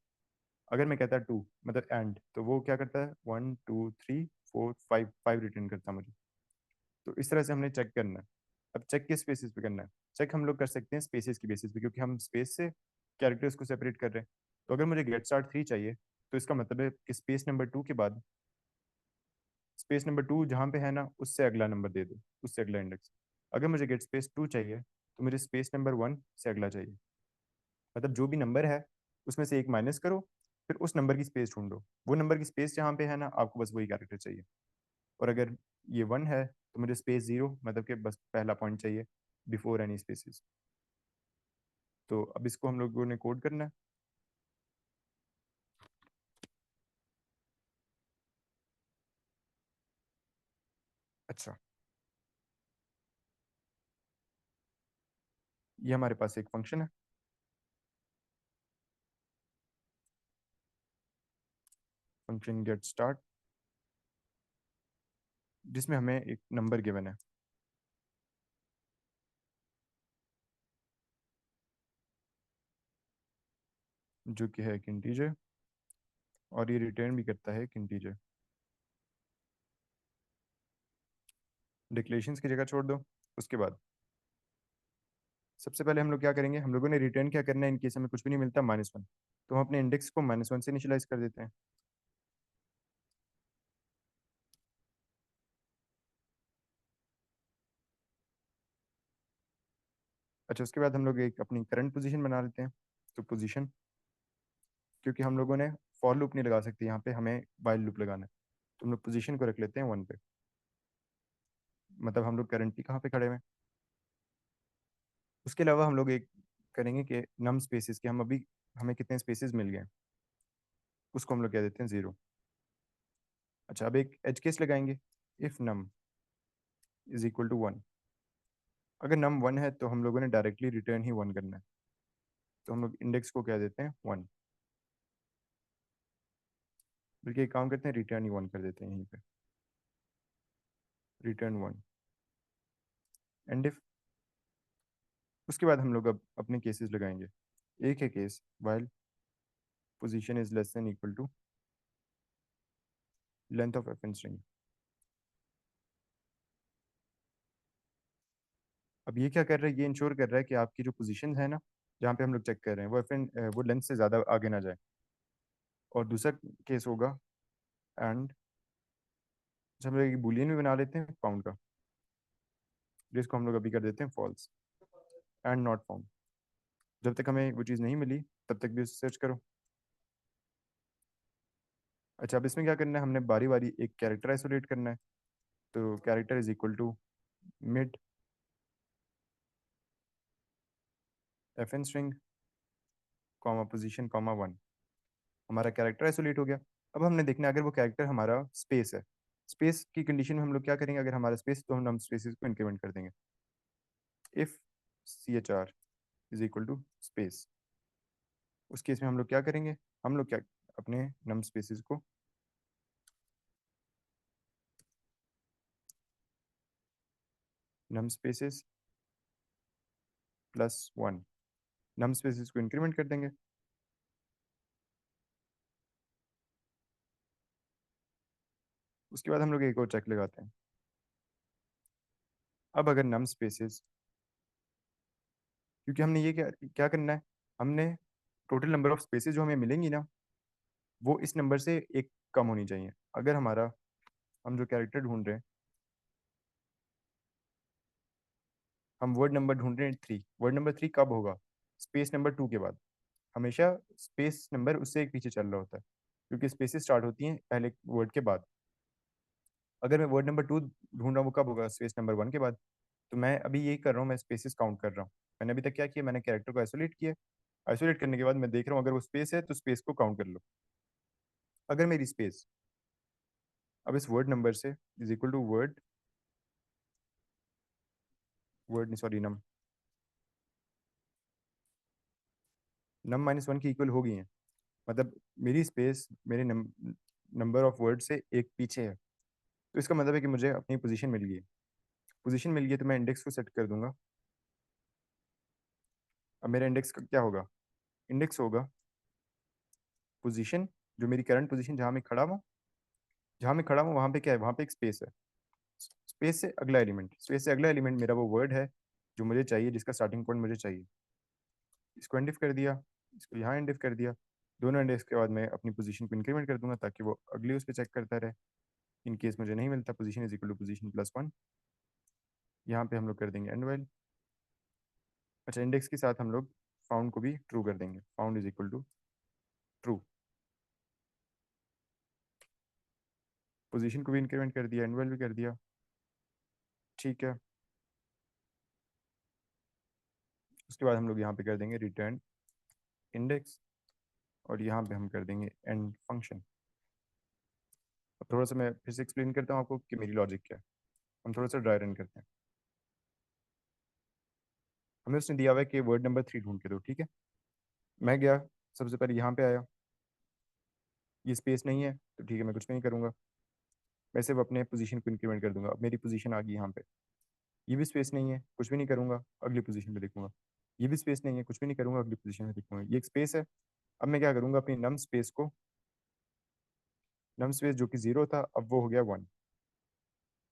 अगर मैं कहता 2 मतलब एंड, तो वो क्या करता है? 1 2 3 4 5 रिटर्न करता है मुझे। तो इस तरह से हमने चेक करना है। अब चेक किस बेसिस पे करना है? चेक हम लोग कर सकते हैं स्पेसेस की बेसिस पे, क्योंकि हम स्पेस से कैरेक्टर्स को सेपरेट कर रहे हैं। तो अगर मुझे गेट स्टार्ट 3 चाहिए, तो इसका मतलब है कि स्पेस नंबर 2 के बाद स्पेस नंबर 2 जहाँ पे है ना, उससे अगला नंबर दे दो, उससे अगला इंडेक्स। अगर मुझे गेट स्पेस 2 चाहिए, तो मुझे स्पेस नंबर 1 से अगला चाहिए। मतलब जो भी नंबर है उसमें से एक माइनस करो, फिर उस नंबर की स्पेस ढूंढो। वो नंबर की स्पेस जहाँ पे है ना, आपको बस वही कैरेक्टर चाहिए। और अगर ये 1 है तो मुझे स्पेस 0, मतलब कि बस पहला पॉइंट चाहिए बिफोर एनी स्पेसिस। तो अब इसको हम लोगों ने कोड करना है। अच्छा, ये हमारे पास एक फंक्शन है, फंक्शन गेट स्टार्ट, जिसमें हमें एक नंबर गिवन है जो कि है एक इंटीजर, और ये रिटर्न भी करता है एक इंटीजर। डिक्लेरेशंस की जगह छोड़ दो। उसके बाद सबसे पहले हम लोग क्या करेंगे, हम लोगों ने रिटर्न क्या करना है इन केस हमें कुछ भी नहीं मिलता? -1। तो हम अपने इंडेक्स को -1 से इनिशियलाइज कर देते हैं। अच्छा, उसके बाद हम लोग एक अपनी करंट पोजीशन बना लेते हैं। तो पोजीशन, क्योंकि हम लोगों ने फॉर लूप नहीं लगा सकते यहाँ पे, हमें वाइल लूप लगाना है, तो हम लोग पोजीशन को रख लेते हैं 1 पे। मतलब हम लोग करंटली कहाँ पे खड़े हुए हैं। उसके अलावा हम लोग एक करेंगे कि नम स्पेसेस के हम अभी हमें कितने स्पेसेस मिल गए, उसको हम लोग कह देते हैं 0। अच्छा, अब एक एज केस लगाएंगे, if num is equal to 1। अगर नम 1 है तो हम लोगों ने डायरेक्टली रिटर्न ही 1 करना है, तो हम लोग इंडेक्स को कह देते हैं 1। बल्कि एक काम करते हैं, रिटर्न ही 1 कर देते हैं यहीं पे, रिटर्न 1 एंड इफ। उसके बाद हम लोग अब अपने केसेस लगाएंगे। एक है case while position is less than equal to length of F string. अब ये क्या कर रहा है, ये इंश्योर कर रहा है कि आपकी जो पोजीशन है ना, जहाँ पे हम लोग चेक कर रहे हैं, वो वो लेंथ से ज़्यादा आगे ना जाए। और दूसरा केस होगा एंड, हम लोग एक बुलियन भी बना लेते हैं फाउंड का, जिसको हम लोग अभी कर देते हैं फॉल्स, एंड नॉट फाउंड। जब तक हमें वो चीज़ नहीं मिली तब तक भी उसे सर्च करो। अच्छा, अब इसमें क्या करना है, हमने बारी बारी एक कैरेक्टर आइसोलेट करना है। तो character is equal to mid F N string comma position comma 1। हमारा कैरेक्टर आइसोलेट हो गया। अब हमने देखना है अगर वो कैरेक्टर हमारा स्पेस है। स्पेस की कंडीशन में हम लोग क्या करेंगे, अगर हमारा स्पेस तो हम नम स्पेसिस को इंक्रीमेंट कर देंगे। If C H R is equal to space, उस केस में हम लोग क्या करेंगे, हम लोग क्या अपने नम स्पेसिस को नम स्पेसिस +1, नम स्पेसिस को इंक्रीमेंट कर देंगे। उसके बाद हम लोग एक और चेक लगाते हैं। अब अगर नम स्पेसिस, क्योंकि हमने ये क्या क्या करना है, हमने टोटल नंबर ऑफ स्पेसेस जो हमें मिलेंगी ना, वो इस नंबर से एक कम होनी चाहिए। अगर हमारा, हम जो कैरेक्टर ढूंढ रहे हैं, हम वर्ड नंबर ढूंढ रहे हैं 3, वर्ड नंबर 3 कब होगा, स्पेस नंबर 2 के बाद। हमेशा स्पेस नंबर उससे एक पीछे चल रहा होता है, क्योंकि स्पेसेस स्टार्ट होती हैं पहले वर्ड के बाद। अगर मैं वर्ड नंबर 2 ढूंढ रहा हूँ, वो कब होगा, स्पेस नंबर 1 के बाद। तो मैं अभी यही कर रहा हूँ, मैं स्पेसेस काउंट कर रहा हूँ। मैंने अभी तक क्या किया, मैंने कैरेक्टर को आइसोलेट किया। आइसोलेट करने के बाद मैं देख रहा हूँ अगर वो स्पेस है तो स्पेस को काउंट कर लो। अगर मेरी स्पेस अब इस वर्ड नंबर से is equal to word, word नहीं सॉरी, नम, नम -1 की इक्वल हो गई है, मतलब मेरी स्पेस मेरे नंबर ऑफ वर्ड से एक पीछे है। तो इसका मतलब है कि मुझे अपनी पोजीशन मिल गई। पोजीशन मिल गई तो मैं इंडेक्स को सेट कर दूंगा। अब मेरा इंडेक्स का क्या होगा, इंडेक्स होगा पोजीशन, जो मेरी करंट पोजीशन जहाँ मैं खड़ा हूँ, जहाँ मैं खड़ा हूँ वहाँ पे क्या है, वहाँ पे एक स्पेस है। स्पेस से अगला एलिमेंट, स्पेस से अगला एलिमेंट मेरा वो वर्ड है जो मुझे चाहिए, जिसका स्टार्टिंग पॉइंट मुझे चाहिए। इसको एंडिफ कर दिया, इसको यहाँ एंडिफ कर दिया। दोनों एंडिफ के बाद मैं अपनी पोजीशन को इंक्रीमेंट कर दूंगा ताकि वो अगली उस पर चेक करता रहे। इन केस मुझे नहीं मिलता, position is equal to position +1, यहाँ पे हम लोग कर देंगे एंड वाइल। अच्छा, इंडेक्स के साथ हम लोग फाउंड को भी ट्रू कर देंगे, found is equal to true. Position को भी इंक्रीमेंट कर दिया, एंड वाइल भी कर दिया, ठीक है। उसके बाद हम लोग यहाँ पे कर देंगे रिटर्न इंडेक्स, और यहाँ पे हम कर देंगे एंड फंक्शन। अब थोड़ा सा मैं फिर से एक्सप्लेन करता हूँ आपको कि मेरी लॉजिक क्या है। हम थोड़ा सा ड्राई रन करते हैं। हमें उसने दिया हुआ है कि वर्ड नंबर 3 ढूंढ के दो, ठीक है। मैं गया, सबसे पहले यहाँ पे आया, ये स्पेस नहीं है तो ठीक है, मैं कुछ नहीं करूँगा, मैं सिर्फ अपने पोजीशन को इंक्रीमेंट कर दूंगा। अब मेरी पोजीशन आ गई यहाँ पे, ये भी स्पेस नहीं है, कुछ भी नहीं करूँगा, अगली पोजीशन पे देखूंगा। ये भी स्पेस नहीं है, कुछ भी नहीं करूँगा, अगली पोजीशन पे देखूंगा। ये एक स्पेस है। अब मैं क्या करूँगा, अपनी नम स्पेस को, नम स्पेस जो कि 0 था अब वो हो गया 1।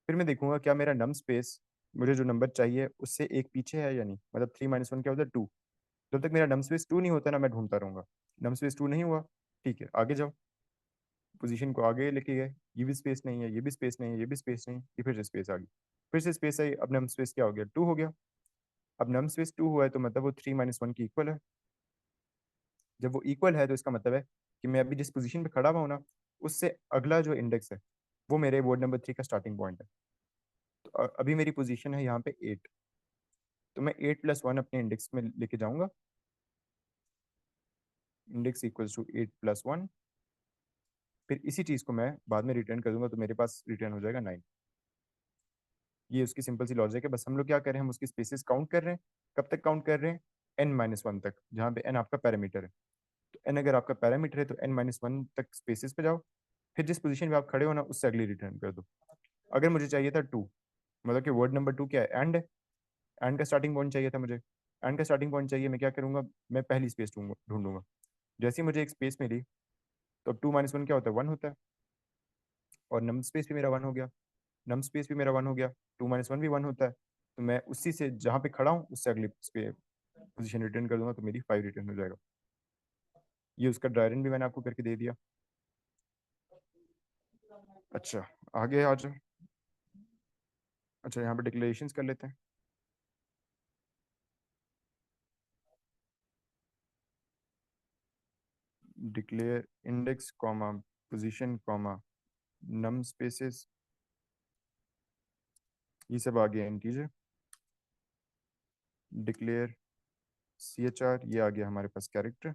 फिर मैं देखूंगा क्या मेरा नम स्पेस मुझे जो नंबर चाहिए उससे एक पीछे है या नहीं, मतलब 3 - 1 क्या होता है, 2। जब तक मेरा नम स्पेस 2 नहीं होता ना, मैं ढूंढता रहूंगा। नम स्पेस 2 नहीं हुआ, ठीक है, आगे जाओ, पोजीशन को आगे लेके गए, ये भी स्पेस नहीं है, ये भी स्पेस नहीं है, ये भी स्पेस नहीं, ये फिर से स्पेस आ गई, फिर से स्पेस आई। अब नम स्पेस क्या हो गया, 2 हो गया। अब नम स्पेस 2 हुआ है तो मतलब वो 3 - 1 की इक्वल है। जब वो इक्वल है तो इसका मतलब है कि मैं अभी जिस पोजीशन पे खड़ा हुआ हूँ ना, उससे अगला जो इंडेक्स है वो मेरे वर्ड नंबर 3 का स्टार्टिंग पॉइंट है। तो अभी मेरी पोजीशन है यहाँ पे 8, तो मैं 8 + 1 अपने इंडेक्स में लेके जाऊंगा। इंडेक्स इक्वल्स टू 8 + 1, फिर इसी चीज़ को मैं बाद में रिटर्न कर दूंगा, तो मेरे पास रिटर्न हो जाएगा 9। ये उसकी सिंपल सी लॉजिक है। बस हम लोग क्या कर रहे हैं, हम उसकी स्पेसिस काउंट कर रहे हैं। कब तक काउंट कर रहे हैं, n - 1 तक, जहाँ पे n आपका पैरामीटर है। तो n अगर आपका पैरामीटर है तो n - 1 तक स्पेसिस पे जाओ, फिर जिस पोजीशन पे आप खड़े हो ना उससे अगली रिटर्न कर दो। अगर मुझे चाहिए था 2, मतलब कि वर्ड नंबर 2 क्या है, एंड है। एंड का स्टार्टिंग पॉइंट चाहिए था मुझे, एंड का स्टार्टिंग पॉइंट चाहिए, मैं क्या करूंगा, मैं पहली स्पेस ढूंढूंगा। जैसे ही मुझे एक स्पेस मिली, तो अब 2 - 1 क्या होता है, 1 होता है। और नम स्पेस भी मेरा 1 हो गया, नम स्पेस भी मेरा 1 हो गया, 2 - 1 भी 1 होता है। तो मैं उसी से जहाँ पे खड़ा हूँ उससे अगले उस पे पोजीशन रिटर्न कर दूंगा, तो मेरी 5 रिटर्न हो जाएगा। ये उसका ड्राई रन भी मैंने आपको करके दे दिया। अच्छा, आगे आ जाओ। अच्छा, यहाँ पे डिक्लेरेशंस कर लेते हैं। Declare index comma position comma num spaces, ये सब आ गया इंटीजर। डिक्लेयर CHR, ये आ गया हमारे पास कैरेक्टर।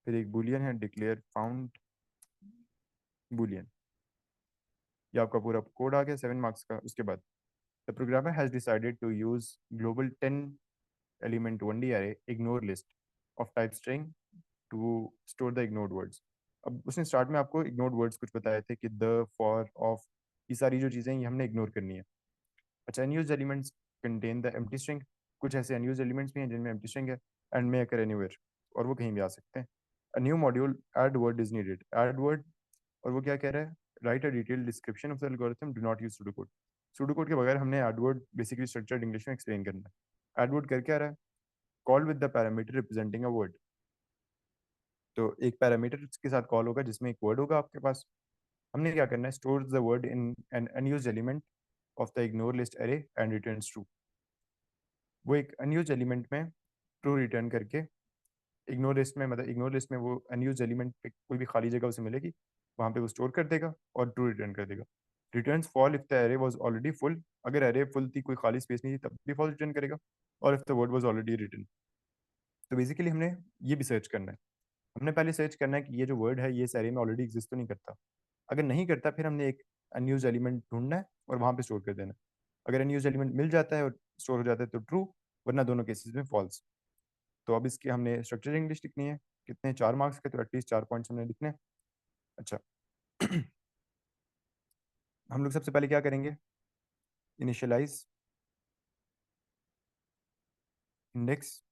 फिर एक बुलियन है, डिक्लेयर फाउंड बुलियन। ये आपका पूरा कोड आ गया 7 मार्क्स का। उसके बाद the programmer has decided to use global 10 element 1D array ignore list of type string to store the ignored words. अब उसने स्टार्ट में आपको इग्नोर्ड वर्ड्स कुछ बताए थे कि द, फॉर, ऑफ, ये सारी जो चीज़ें ये हमने इग्नोर करनी है। अच्छा, unused elements contain the empty string. कुछ ऐसे अनयूज्ड एलिमेंट्स भी हैं जिनमें एम्प्टी स्ट्रिंग है, एंड में अकर एनीवेयर, और वो कहीं भी आ सकते हैं। A new module add word is needed, add word, और वो क्या कह रहा है, right a detailed description of the algorithm, do not use pseudo code. Pseudo code के बगैर हमने add word basically structured English में एक्सप्लेन करना है। ऐड वर्ड कर क्या रहा है, call with the parameter representing a word. तो एक पैरामीटर के साथ कॉल होगा जिसमें एक वर्ड होगा आपके पास। हमने क्या करना है, store the word in an unused element of the ignore list array and returns true. वो एक अनयूज्ड एलिमेंट में ट्रू रिटर्न करके, इग्नोर लिस्ट में, मतलब इग्नोर लिस्ट में वो अनयूज्ड एलिमेंट पे कोई भी खाली जगह उसे मिलेगी, वहाँ पे वो स्टोर कर देगा और ट्रू रिटर्न कर देगा। Returns fall if the array was already full, अगर एरे फुल थी, कोई खाली स्पेस नहीं थी, तब भी फॉल रिटर्न करेगा। और if the word was already written. तो बेसिकली हमने ये भी सर्च करना है। हमने पहले सर्च करना है कि ये जो वर्ड है ये इस एरे में ऑलरेडी एग्जिस्ट तो नहीं करता। अगर नहीं करता, फिर हमने एक अनयूज एलिमेंट ढूंढना है और वहाँ पे स्टोर कर देना है। अगर अनयूज एलिमेंट मिल जाता है और स्टोर हो जाता है तो ट्रू, वरना दोनों केसेस में फॉल्स। तो अब इसके हमने स्ट्रक्चर इंग्लिश लिखनी है। कितने, 4 मार्क्स के, तो एटलीस्ट 4 पॉइंट्स हमने लिखने हैं। अच्छा, हम लोग सबसे पहले क्या करेंगे, इनिशियलाइज इंडेक्स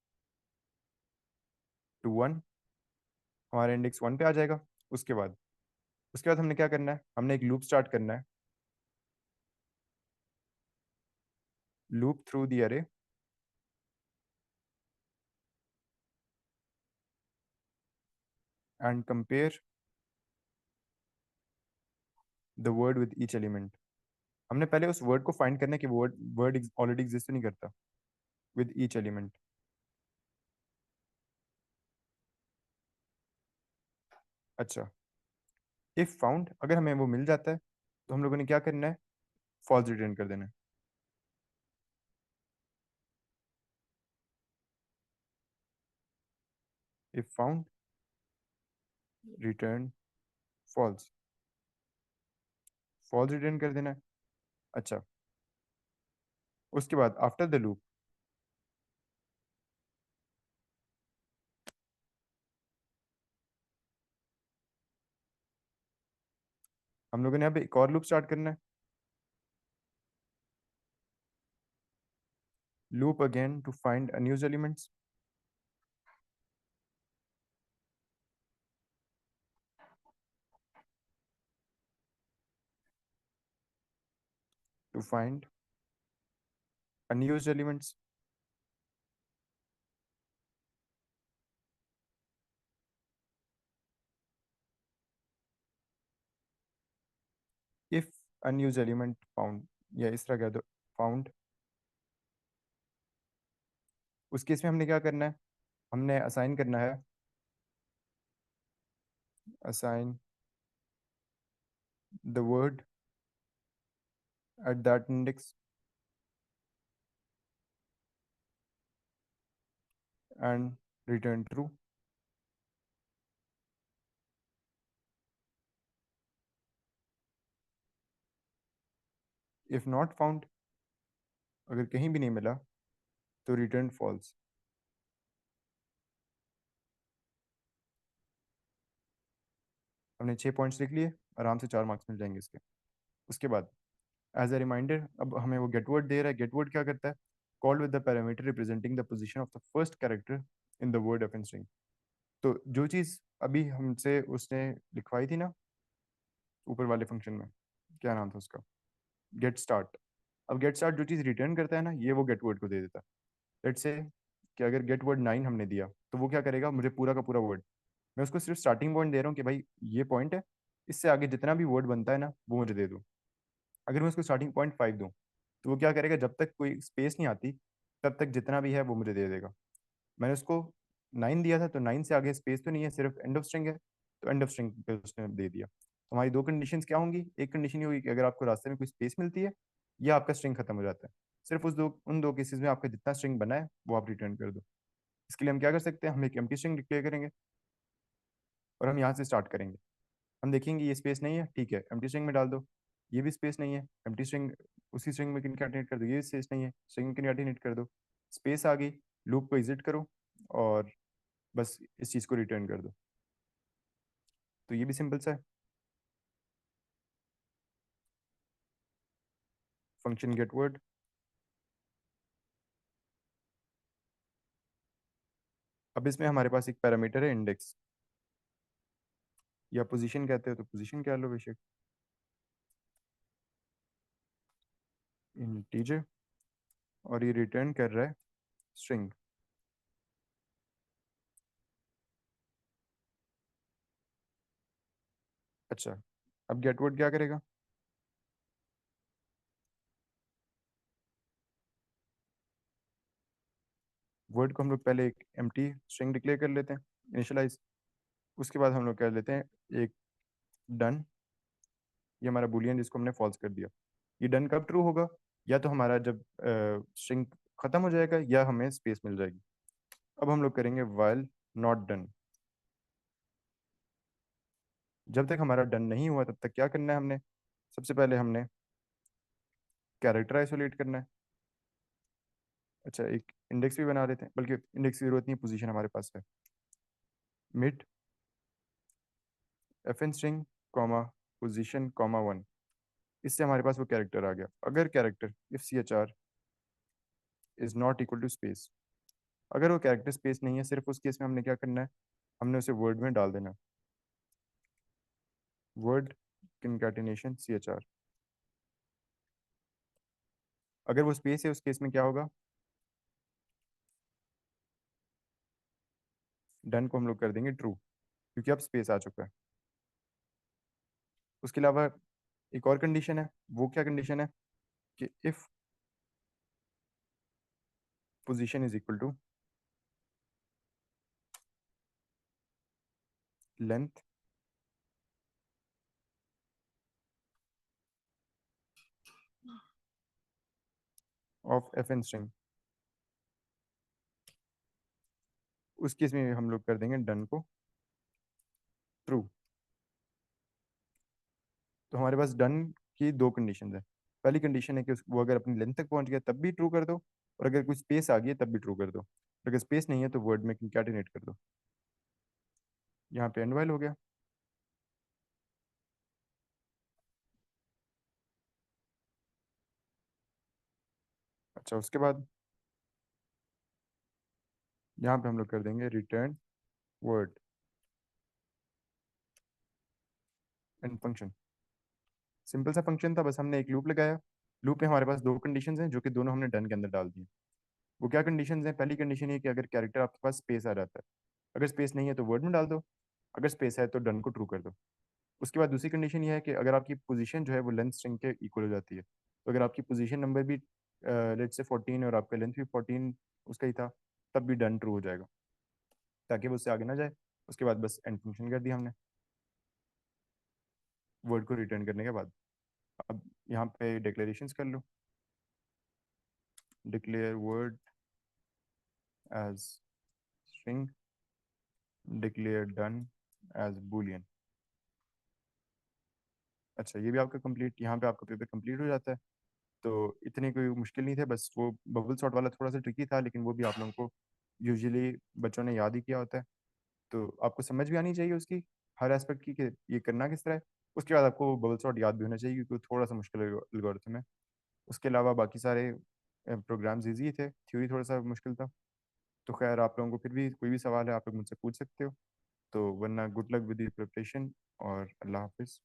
टू 1, हमारा इंडेक्स 1 पे आ जाएगा। उसके बाद हमने क्या करना है, हमने एक लूप स्टार्ट करना है। लूप थ्रू द अरे and compare the word with each element. हमने पहले उस वर्ड को फाइंड करना है कि वर्ड वर्ड ऑलरेडी एग्जिस्ट नहीं करता, विद ईच एलिमेंट। अच्छा, इफ फाउंड, अगर हमें वो मिल जाता है तो हम लोगों ने क्या करना है, फॉल्स रिटर्न कर देना है। If found return false, false return कर देना है। अच्छा, उसके बाद आफ्टर द लूप हम लोगों ने यहाँ पे एक और लूप स्टार्ट करना है। Loop again to find unused elements, to find unused elements. If unused element found, या इस तरह कह दो, फाउंड। उस केस में हमने क्या करना है, हमने असाइन करना है, assign the word at that index and return true. If not found, अगर कहीं भी नहीं मिला तो रिटर्न फॉल्स। हमने 6 पॉइंट्स लिख लिए, आराम से 4 मार्क्स मिल जाएंगे इसके। उसके बाद एज अ रिमाइंडर, अब हमें वो गेट वर्ड दे रहा है। गेट वर्ड क्या करता है, called with the parameter representing the position of the first character in the word of string. तो जो चीज़ अभी हमसे उसने लिखवाई थी ना ऊपर वाले फंक्शन में, क्या नाम था उसका, गेट स्टार्ट। अब गेट स्टार्ट जो चीज़ रिटर्न करता है ना, ये वो गेट वर्ड को दे देता है। लेट्स से कि अगर गेट वर्ड 9 हमने दिया, तो वो क्या करेगा, मुझे पूरा का पूरा वर्ड, मैं उसको सिर्फ स्टार्टिंग पॉइंट दे रहा हूँ कि भाई ये पॉइंट है, इससे आगे जितना भी वर्ड बनता है ना वो मुझे दे दो। अगर मैं उसको स्टार्टिंग पॉइंट 5 दूँ, तो वो क्या करेगा, जब तक कोई स्पेस नहीं आती तब तक जितना भी है वो मुझे दे देगा। मैंने उसको 9 दिया था, तो 9 से आगे स्पेस तो नहीं है, सिर्फ एंड ऑफ स्ट्रिंग है, तो एंड ऑफ स्ट्रिंग पे उसने दे दिया। तो हमारी दो कंडीशंस क्या होंगी, एक कंडीशन ये होगी कि अगर आपको रास्ते में कोई स्पेस मिलती है या आपका स्ट्रिंग खत्म हो जाता है, सिर्फ उन दो केसेस में आपका जितना स्ट्रिंग बना है वो आप रिटर्न कर दो। इसके लिए हम क्या कर सकते हैं, हम एक एम्प्टी स्ट्रिंग डिक्लेयर करेंगे और हम यहाँ से स्टार्ट करेंगे। हम देखेंगे ये स्पेस नहीं है, ठीक है, एम्प्टी स्ट्रिंग में डाल दो। ये भी स्पेस नहीं है, एम्प्टी स्ट्रिंग उसी स्ट्रिंग में कंकैटिनेट कर दो। ये भी स्पेस नहीं है, स्ट्रिंग में कंकैटिनेट कर दो। स्पेस आ गई, लूप को एग्जिट करो और बस इस चीज़ को रिटर्न कर दो। तो ये भी सिंपल सा है, फंक्शन गेट वर्ड। अब इसमें हमारे पास एक पैरामीटर है इंडेक्स, या पोजीशन कहते हो तो पोजीशन कह लो बेशक, इंटीजर, और ये रिटर्न कर रहा है स्ट्रिंग। अच्छा, अब गेट वर्ड क्या करेगा, वर्ड को हम लोग पहले एक एम्प्टी स्ट्रिंग डिक्लेयर कर लेते हैं, इनिशियलाइज। उसके बाद हम लोग कर लेते हैं एक डन, ये हमारा बुलियन जिसको हमने फॉल्स कर दिया। ये डन कब ट्रू होगा, या तो हमारा जब स्ट्रिंग खत्म हो जाएगा या हमें स्पेस मिल जाएगी। अब हम लोग करेंगे वाइल नॉट डन। जब तक हमारा डन नहीं हुआ तब तक क्या करना है हमने, सबसे पहले हमने कैरेक्टर आइसोलेट करना है। अच्छा, एक इंडेक्स भी बना लेते हैं, बल्कि इंडेक्स की जरूरत नहीं, पोजीशन हमारे पास है। Mid F N string comma position comma 1, इससे हमारे पास वो कैरेक्टर आ गया। अगर character if C H R is not equal to space, अगर वो कैरेक्टर स्पेस नहीं है, सिर्फ उस केस में हमने क्या करना है, हमने उसे वर्ड में डाल देना, word concatenation C H R. अगर वो स्पेस है, उस केस में क्या होगा, डन को हम लोग कर देंगे ट्रू, क्योंकि अब स्पेस आ चुका है। उसके अलावा एक और कंडीशन है, वो क्या कंडीशन है कि if position is equal to length of F N string, उस केस में हम लोग कर देंगे डन को ट्रू। तो हमारे पास डन की दो कंडीशन है। पहली कंडीशन है कि वो अगर अपनी लेंथ तक पहुंच गया तब भी ट्रू कर दो, और अगर कोई स्पेस आ गई है तब भी ट्रू कर दो। अगर स्पेस नहीं है तो वर्ड में कंकैटिनेट कर दो। यहाँ पे एंड वाइल हो गया। अच्छा, उसके बाद यहाँ पे हम लोग कर देंगे return word and function. Simple सा फंक्शन था, बस हमने एक लूप लगाया। लूप में हमारे पास दो कंडीशंस हैं जो कि दोनों हमने डन के अंदर डाल दी। वो क्या कंडीशंस हैं, पहली कंडीशन ये कि अगर कैरेक्टर आपके पास स्पेस आ जाता है, अगर स्पेस नहीं है तो वर्ड में डाल दो, अगर स्पेस है तो डन को ट्रू कर दो। उसके बाद दूसरी कंडीशन ये है कि अगर आपकी पोजीशन जो है वो लेंथ स्ट्रिंग के इक्वल हो जाती है, तो अगर आपकी पोजीशन नंबर भी लेट से 14 और आपका लेंथ भी 14 उसका ही था, तब भी डन ट्रू हो जाएगा, ताकि वो उससे आगे ना जाए। उसके बाद बस एंड फंक्शन कर दिया हमने वर्ड को रिटर्न करने के बाद। अब यहाँ पे डिक्लेरेशंस कर लो, declare word as string, declare done as boolean. अच्छा, ये भी आपका कंप्लीट, यहाँ पे आपका पेपर कंप्लीट हो जाता है। तो इतनी कोई मुश्किल नहीं थे, बस वो बबल सॉर्ट वाला थोड़ा सा ट्रिकी था, लेकिन वो भी आप लोगों को यूजुअली बच्चों ने याद ही किया होता है। तो आपको समझ भी आनी चाहिए उसकी हर एस्पेक्ट की, कि ये करना किस तरह है। उसके बाद आपको बबल सॉर्ट याद भी होना चाहिए, क्योंकि वो थोड़ा सा मुश्किल एल्गोरिथम है। उसके अलावा बाकी सारे प्रोग्राम्स ईजी थे, थ्योरी थोड़ा सा मुश्किल था। तो खैर, आप लोगों को फिर भी कोई भी सवाल है आप लोग मुझसे पूछ सकते हो। तो वरना good luck with the preparation, और अल्लाह हाफिज़।